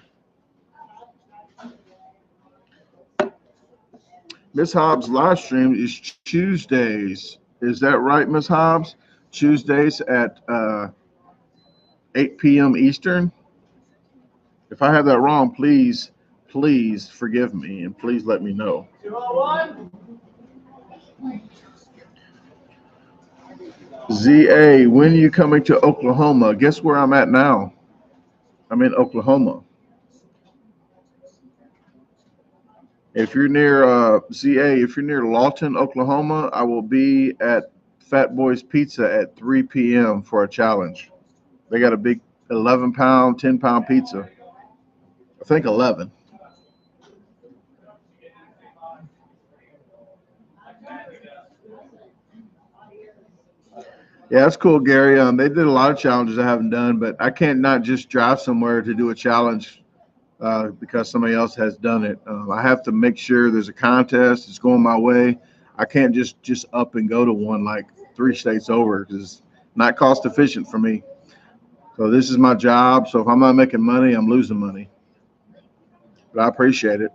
Miss Hobbs' live stream is Tuesdays. Is that right, Miss Hobbs? Tuesdays at 8 p.m. Eastern. If I have that wrong, please forgive me and please let me know. 201. ZA, when are you coming to Oklahoma? Guess where I'm at now? I'm in Oklahoma. If you're near ZA, if you're near Lawton, Oklahoma, I will be at Fat Boy's Pizza at 3 p.m. for a challenge. They got a big 11-pound, 10-pound pizza. I think 11. Yeah, that's cool, Gary. They did a lot of challenges I haven't done, but I can't not just drive somewhere to do a challenge because somebody else has done it. I have to make sure there's a contest. It's going my way. I can't just up and go to one like 3 states over because it's not cost efficient for me. So this is my job. So if I'm not making money, I'm losing money. But I appreciate it.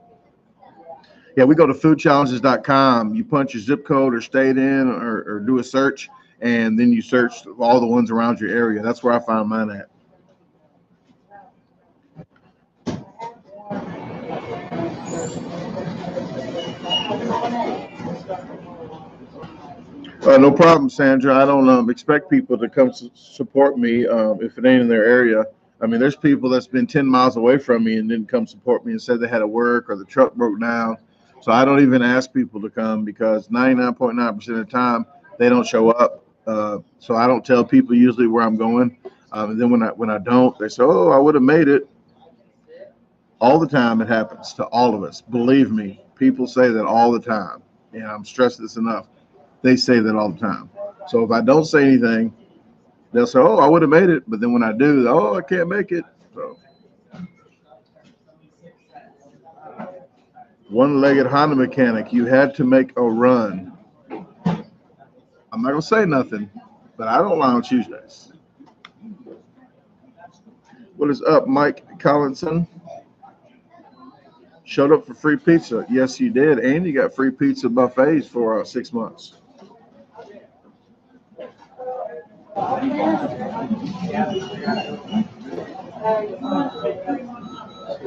Yeah, we go to foodchallenges.com. You punch your zip code or state in or do a search, and then you search all the ones around your area. That's where I find mine at. No problem, Sandra. I don't expect people to come support me if it ain't in their area. I mean, there's people that's been 10 miles away from me and didn't come support me and said they had to work or the truck broke down. So I don't even ask people to come because 99.9% of the time they don't show up. So I don't tell people usually where I'm going. And then when I don't, they say, "Oh, I would have made it." All the time it happens to all of us. Believe me, people say that all the time. And I'm stressing this enough. They say that all the time. So if I don't say anything, they'll say, "Oh, I would have made it." But then when I do, "Oh, I can't make it." So one-legged Honda mechanic, you had to make a run. I'm not going to say nothing, but I don't lie on Tuesdays. What is up, Mike Collinson? Showed up for free pizza. Yes, you did. And you got free pizza buffets for 6 months.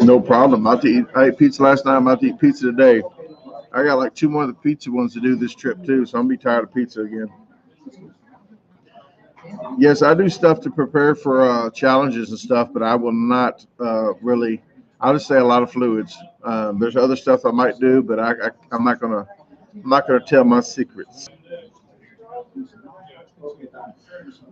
No problem. I ate pizza last night. I'm about to eat pizza today. I got like 2 more of the pizza ones to do this trip too, so I'm gonna be tired of pizza again. Yes, I do stuff to prepare for challenges and stuff, but I will not really. I'll just say a lot of fluids. There's other stuff I might do, but I'm not gonna tell my secrets.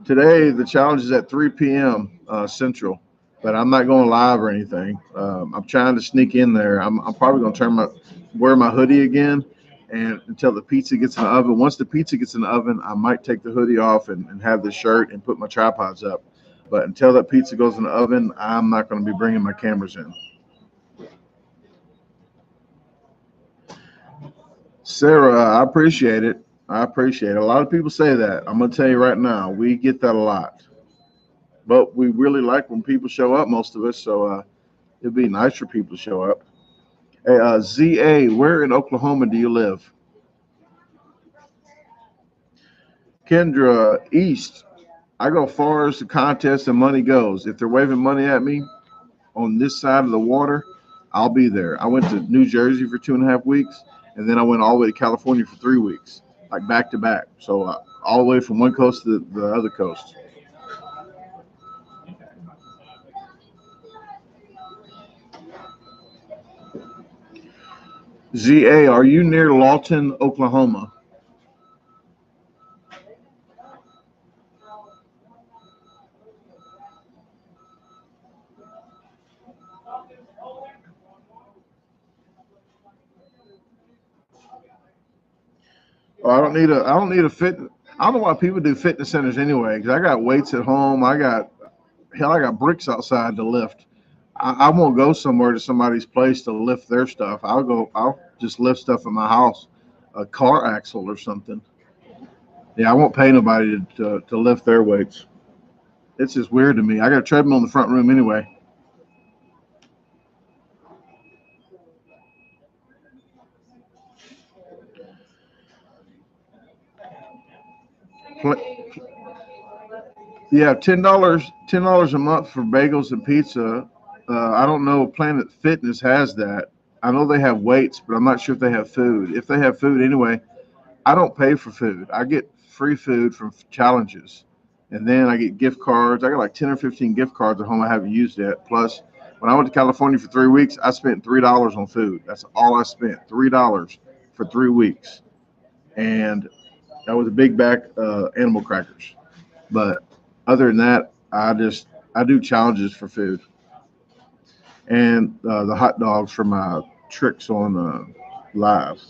Today the challenge is at 3 p.m. Central, but I'm not going live or anything. I'm trying to sneak in there. I'm probably gonna wear my hoodie again, and until the pizza gets in the oven. Once the pizza gets in the oven, I might take the hoodie off and have the shirt and put my tripods up. But until that pizza goes in the oven, I'm not going to be bringing my cameras in. Sarah, I appreciate it. I appreciate it. A lot of people say that. I'm going to tell you right now, we get that a lot. But we really like when people show up, most of us. So it'd be nice for people to show up. Hey, ZA, where in Oklahoma do you live? Kendra, East. I go far as the contest and money goes. If they're waving money at me on this side of the water, I'll be there. I went to New Jersey for 2.5 weeks, and then I went all the way to California for 3 weeks, like back to back. So all the way from one coast to the other coast. ZA, are you near Lawton, Oklahoma? Oh, I don't need a fit. I don't know why people do fitness centers anyway. Because I got weights at home. I got bricks outside to lift. I won't go somewhere to somebody's place to lift their stuff. I'll just lift stuff at my house, a car axle or something. Yeah, I won't pay nobody to lift their weights. It's just weird to me. I got a treadmill in the front room anyway. Yeah, $10 a month for bagels and pizza. I don't know. Planet Fitness has that. I know they have weights, but I'm not sure if they have food. If they have food anyway, I don't pay for food. I get free food from challenges, and then I get gift cards. I got like 10 or 15 gift cards at home I haven't used yet. Plus, when I went to California for 3 weeks, I spent $3 on food. That's all I spent. $3 for 3 weeks, and that was a big bag animal crackers. But other than that, I do challenges for food and the hot dogs for my tricks on live.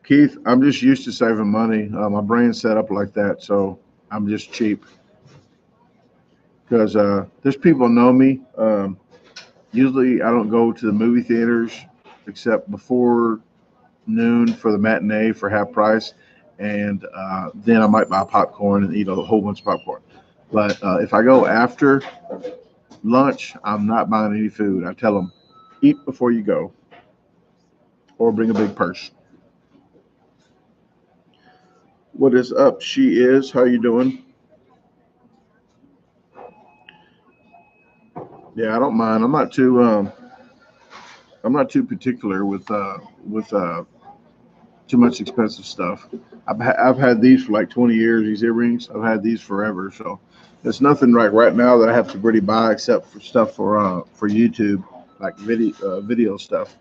Keith, I'm just used to saving money. My brain's set up like that, so I'm just cheap. Because there's people know me. Usually, I don't go to the movie theaters except before noon for the matinee for half price, and then I might buy popcorn and eat a whole bunch of popcorn. But if I go after lunch, I'm not buying any food. I tell them, eat before you go, or bring a big purse. What is up? She is. How you doing? Yeah, I don't mind. I'm not too particular with too much expensive stuff. I've had these for like 20 years. These earrings. I've had these forever. So there's nothing right now that I have to really buy except for stuff for YouTube, like video stuff.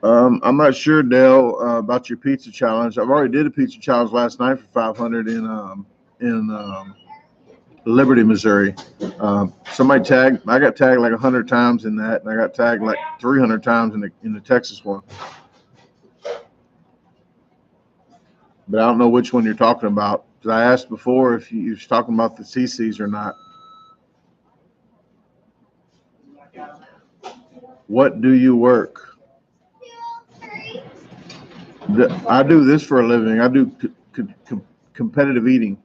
I'm not sure, Dale, about your pizza challenge. I've already did a pizza challenge last night for 500 in Liberty, Missouri. Somebody tagged. I got tagged like 100 times in that, and I got tagged like 300 times in the Texas one. But I don't know which one you're talking about. Because I asked before if you was talking about the CCs or not. What do you work? I do this for a living. I do competitive eating.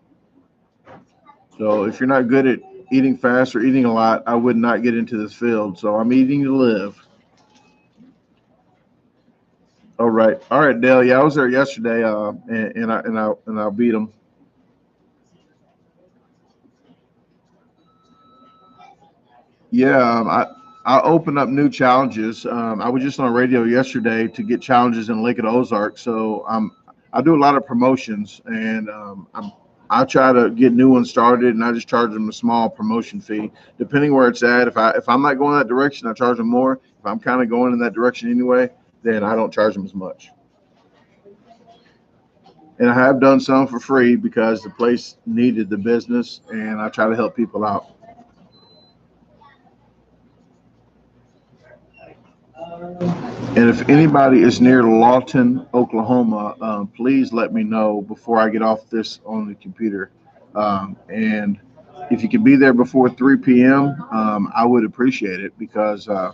So if you're not good at eating fast or eating a lot, I would not get into this field. So I'm eating to live. All right, Dale. Yeah, I was there yesterday, and I beat them. Yeah, I open up new challenges. I was just on radio yesterday to get challenges in Lake of the Ozarks. So I do a lot of promotions, and I try to get new ones started, and I just charge them a small promotion fee, depending where it's at. If I'm not going that direction, I charge them more. If I'm kind of going in that direction anyway, then I don't charge them as much. And I have done some for free because the place needed the business, and I try to help people out. And if anybody is near Lawton, Oklahoma, please let me know before I get off this on the computer. And if you could be there before 3 p.m., I would appreciate it because I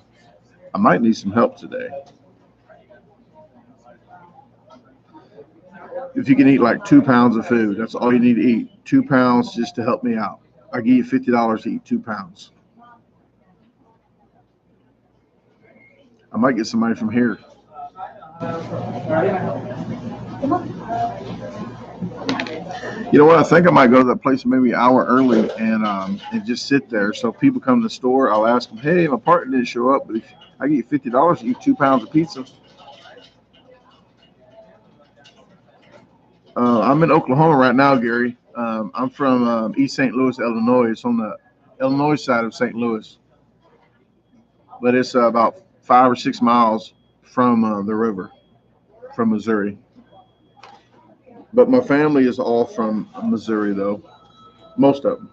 might need some help today. If you can eat like 2 pounds of food, that's all you need to eat. 2 pounds just to help me out. I give you $50 to eat 2 pounds. I might get somebody from here. You know what? I think I might go to that place maybe an hour early and just sit there. So if people come to the store, I'll ask them, "Hey, my partner didn't show up, but if I get you $50 to eat 2 pounds of pizza." I'm in Oklahoma right now, Gary. I'm from East St. Louis, Illinois. It's on the Illinois side of St. Louis, but it's about 5 or 6 miles from the river, from Missouri. But my family is all from Missouri, though. Most of them.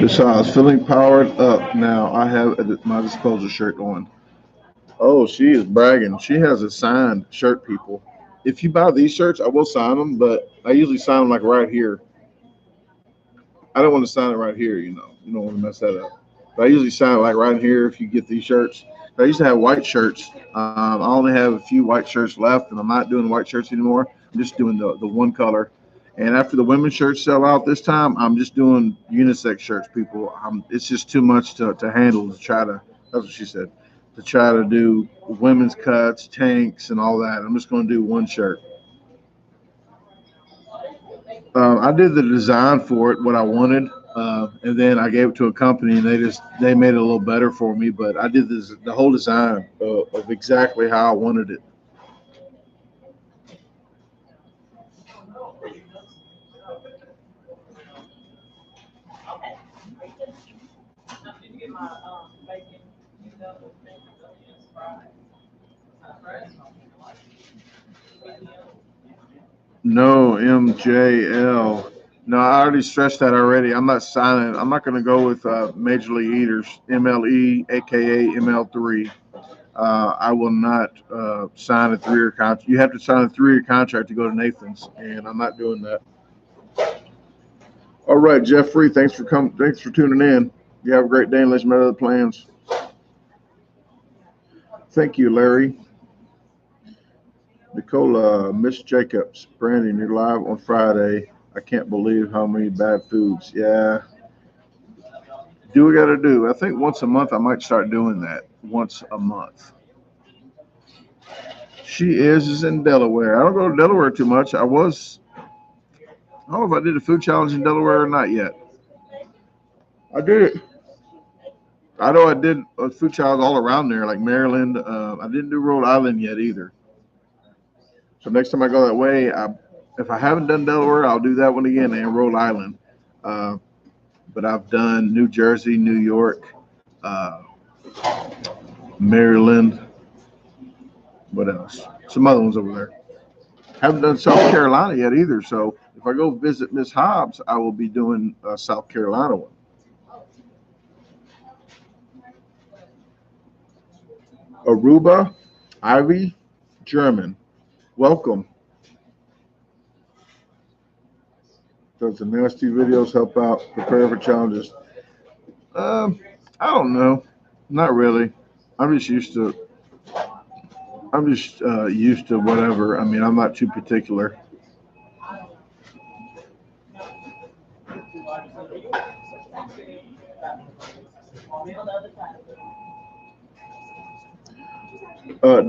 Besides, feeling powered up now, I have my disposal shirt on. Oh, she is bragging. She has a signed shirt, people. If you buy these shirts, I will sign them, but I usually sign them like right here. I don't want to sign it right here, you know. You don't want to mess that up. But I usually sign it like right here if you get these shirts. I used to have white shirts. I only have a few white shirts left, and I'm not doing white shirts anymore. I'm just doing the one color. And after the women's shirts sell out this time, I'm just doing unisex shirts, people. It's just too much to handle to try to, that's what she said, to try to do women's cuts, tanks, and all that. I'm just going to do one shirt. I did the design for it, what I wanted, and then I gave it to a company, and they made it a little better for me. But I did the whole design of exactly how I wanted it. No, MJL. No, I already stressed that already. I'm not signing. I'm not going to go with Major League Eaters, MLE, aka ML3. I will not sign a 3-year contract. You have to sign a 3-year contract to go to Nathan's, and I'm not doing that. All right, Jeffrey. Thanks for coming. Thanks for tuning in. You have a great day, unless you have other plans. Thank you, Larry. Nicola, Miss Jacobs, Brandon, you're live on Friday. I can't believe how many bad foods. Yeah. Do what I got to do. I think once a month I might start doing that. Once a month. She is in Delaware. I don't go to Delaware too much. I don't know if I did a food challenge in Delaware or not yet. I did it. I know I did a food challenge all around there, like Maryland. I didn't do Rhode Island yet either. So next time I go that way, if I haven't done Delaware, I'll do that one again and Rhode Island. Uh, but I've done New Jersey, New York, uh, Maryland. What else? Some other ones over there. Haven't done South Carolina yet either. So if I go visit Miss Hobbs, I will be doing a South Carolina one. Aruba, Ivy, German. Welcome. Does the nasty videos help out prepare for challenges? I don't know. Not really. I'm just used to. I'm just used to whatever. I mean, I'm not too particular.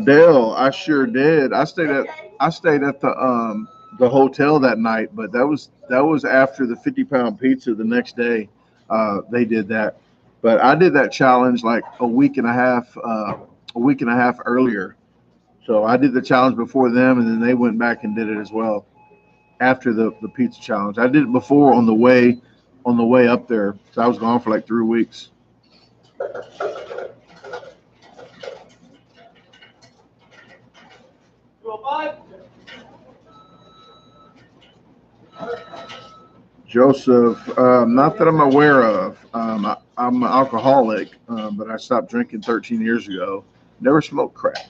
Dale, I sure did. I stayed at the hotel that night, but that was after the 50-pound pizza the next day. They did that, but I did that challenge like a week and a half earlier. So I did the challenge before them, and then they went back and did it as well after the pizza challenge. I did it before on the way up there. So I was gone for like 3 weeks. Joseph, not that I'm aware of. I'm an alcoholic, but I stopped drinking 13 years ago. Never smoked crack.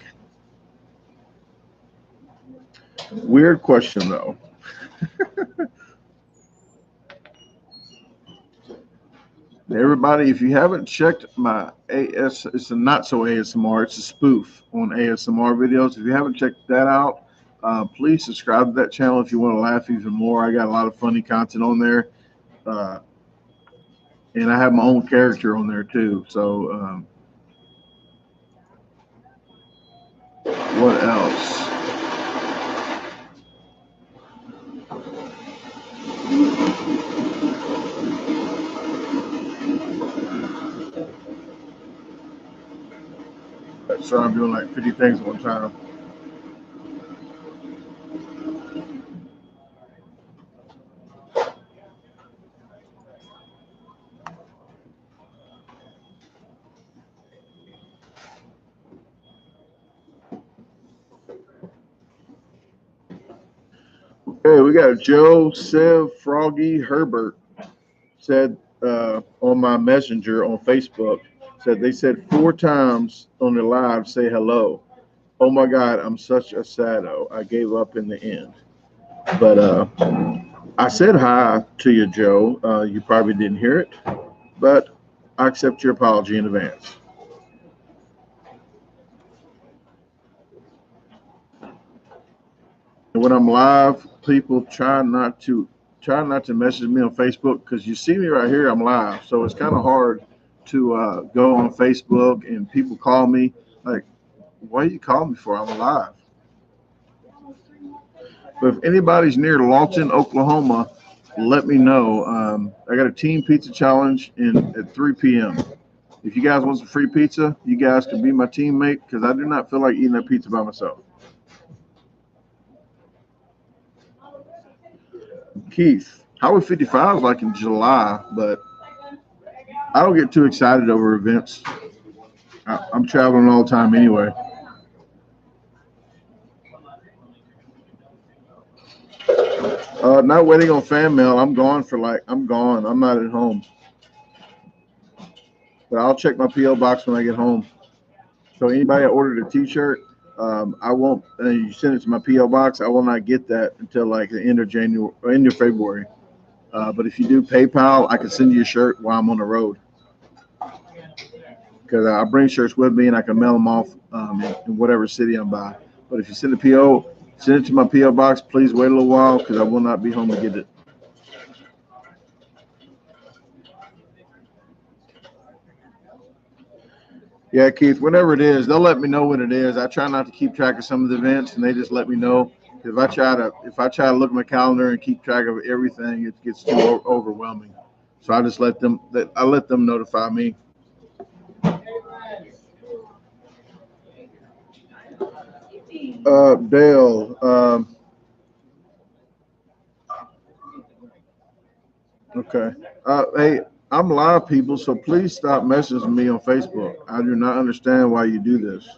Weird question though. Everybody, if you haven't checked my it's a not so ASMR, it's a spoof on ASMR videos. If you haven't checked that out, please subscribe to that channel if you want to laugh even more. I got a lot of funny content on there, uh, and I have my own character on there too. So, what else? So I'm doing like 50 things at one time. Hey, we got Joe, Sev, Froggy, Herbert said on my messenger on Facebook, said they said 4 times on the live, say hello. Oh my God, I'm such a sado. I gave up in the end. But I said hi to you, Joe. You probably didn't hear it, but I accept your apology in advance. And when I'm live, people try not to message me on Facebook because you see me right here. I'm live, so it's kind of hard to go on Facebook and people call me like, "Why you call me for? I'm live." But if anybody's near Lawton, Oklahoma, let me know. I got a team pizza challenge at 3 p.m. If you guys want some free pizza, you guys can be my teammate because I do not feel like eating that pizza by myself. Keith, Highway 55 is like in July, but I don't get too excited over events. I'm traveling all the time anyway. Not waiting on fan mail. I'm gone. I'm not at home. But I'll check my P.O. box when I get home. So anybody that ordered a T-shirt, I won't. You send it to my P.O. box. I will not get that until like the end of January or end of February. But if you do PayPal, I can send you a shirt while I'm on the road because I bring shirts with me and I can mail them off in whatever city I'm by. But if you send a PO, send it to my PO box. Please wait a little while because I will not be home to get it. Yeah, Keith, whenever it is, they'll let me know when it is. I try not to keep track of some of the events, and they just let me know. If I try to look at my calendar and keep track of everything, it gets too overwhelming. So I just let them notify me. Dale, okay. Hey, I'm live, people, so please stop messaging me on Facebook. I do not understand why you do this.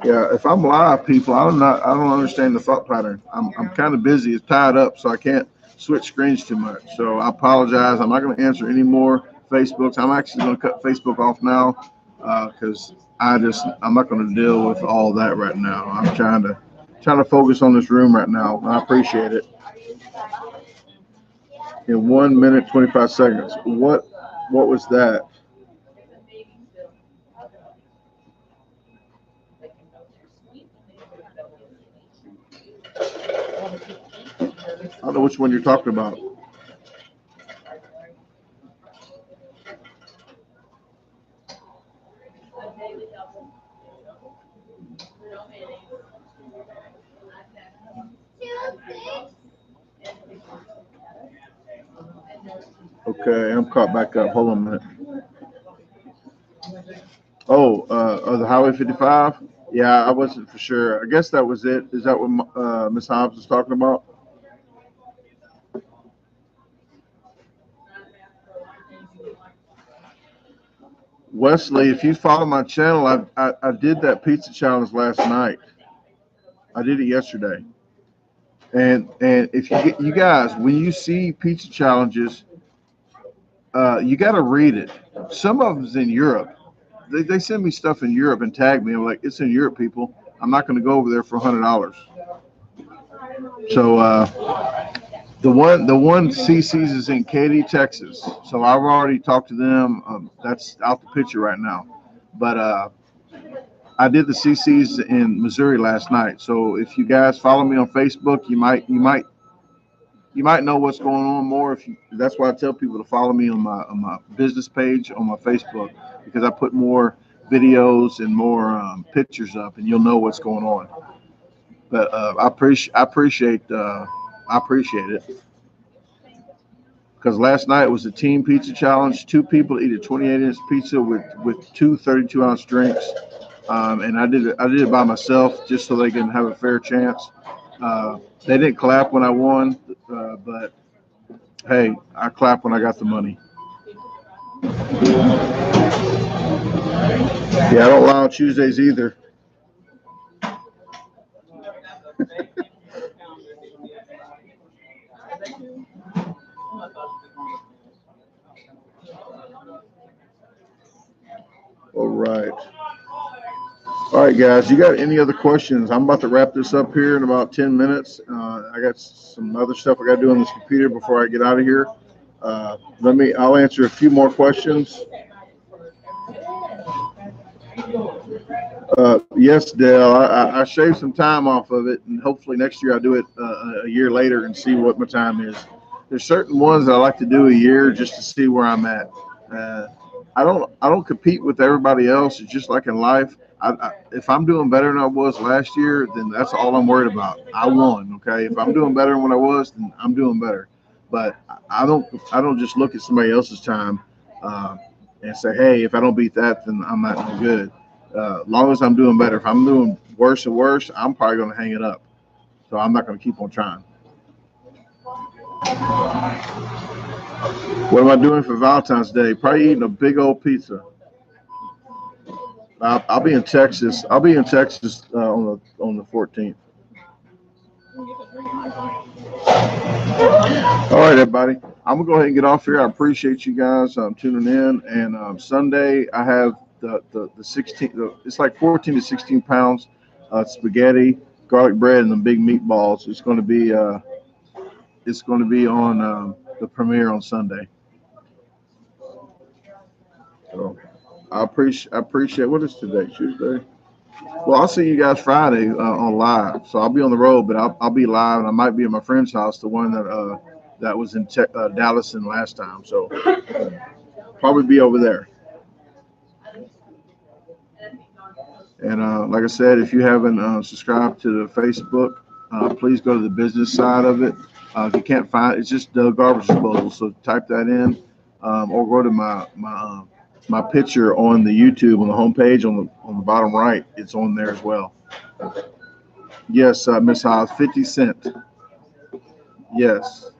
Yeah, if I'm live, people, I don't understand the thought pattern. I'm kind of busy. It's tied up, so I can't switch screens too much. So I apologize. I'm not going to answer any more Facebooks. I'm actually going to cut Facebook off now because I'm not going to deal with all that right now. I'm trying to focus on this room right now. I appreciate it. In 1 minute 25 seconds. What was that? I don't know which one you're talking about. Okay, I'm caught back up. Hold on a minute. Oh, the Highway 55? Yeah, I wasn't for sure. I guess that was it. Is that what Miss Hobbs was talking about? Wesley, if you follow my channel, I did that pizza challenge last night. I did it yesterday. And if you guys, when you see pizza challenges, you got to read it. Some of them's in Europe. They send me stuff in Europe and tag me. I'm like, it's in Europe, people. I'm not going to go over there for $100. So the one CC's is in Katy, Texas. So I've already talked to them. That's out the picture right now. But I did the CC's in Missouri last night. So if you guys follow me on Facebook, you might know what's going on more. That's why I tell people to follow me on my business page on my Facebook, because I put more videos and more pictures up, and you'll know what's going on. But I appreciate it, because last night was a team pizza challenge. 2 people eat a 28-inch pizza with 2 32-ounce drinks, and I did it by myself just so they can have a fair chance. They didn't clap when I won, but hey, I clap when I got the money. Yeah, I don't lie on Tuesdays either. All right. All right, guys, you got any other questions? I'm about to wrap this up here in about 10 minutes. I got some other stuff I got to do on this computer before I get out of here. I'll answer a few more questions. Yes, Dale, I shaved some time off of it, and hopefully next year I'll do it a year later and see what my time is. There's certain ones that I like to do a year just to see where I'm at. I don't compete with everybody else. It's just like in life. If I'm doing better than I was last year, then that's all I'm worried about. I won, okay? If I'm doing better than what I was, then I'm doing better. But I don't just look at somebody else's time and say, hey, if I don't beat that, then I'm not no good. As long as I'm doing better. If I'm doing worse and worse, I'm probably going to hang it up. So I'm not going to keep on trying. What am I doing for Valentine's Day? Probably eating a big old pizza. I'll be in Texas. I'll be in Texas on the 14th. All right, everybody. I'm gonna go ahead and get off here. I appreciate you guys tuning in. And Sunday I have the 16. It's like 14 to 16 pounds spaghetti, garlic bread, and the big meatballs. It's going to be on the premiere on Sunday. So I appreciate. What is today? Tuesday. Well, I'll see you guys Friday on live. So I'll be on the road, but I'll be live, and I might be at my friend's house, the one that was in Dallas and last time. So probably be over there. And like I said, if you haven't subscribed to the Facebook, please go to the business side of it. If you can't find it, it's just DaGarbageDisposal. So type that in, or go to my picture on the YouTube on the homepage on the bottom right. It's on there as well. Yes, Miss Hobbs, 50 cent. Yes.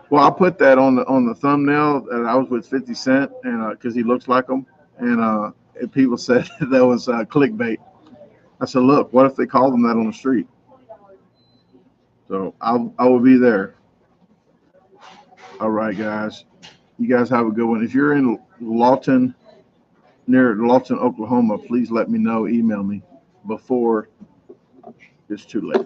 Well, I'll put that on the thumbnail that I was with 50 Cent, and because he looks like him, and people said that was clickbait. I said, look, what if they called him that on the street? So I will be there. All right, guys. You guys have a good one. If you're in Lawton, near Lawton, Oklahoma, please let me know. Email me before it's too late.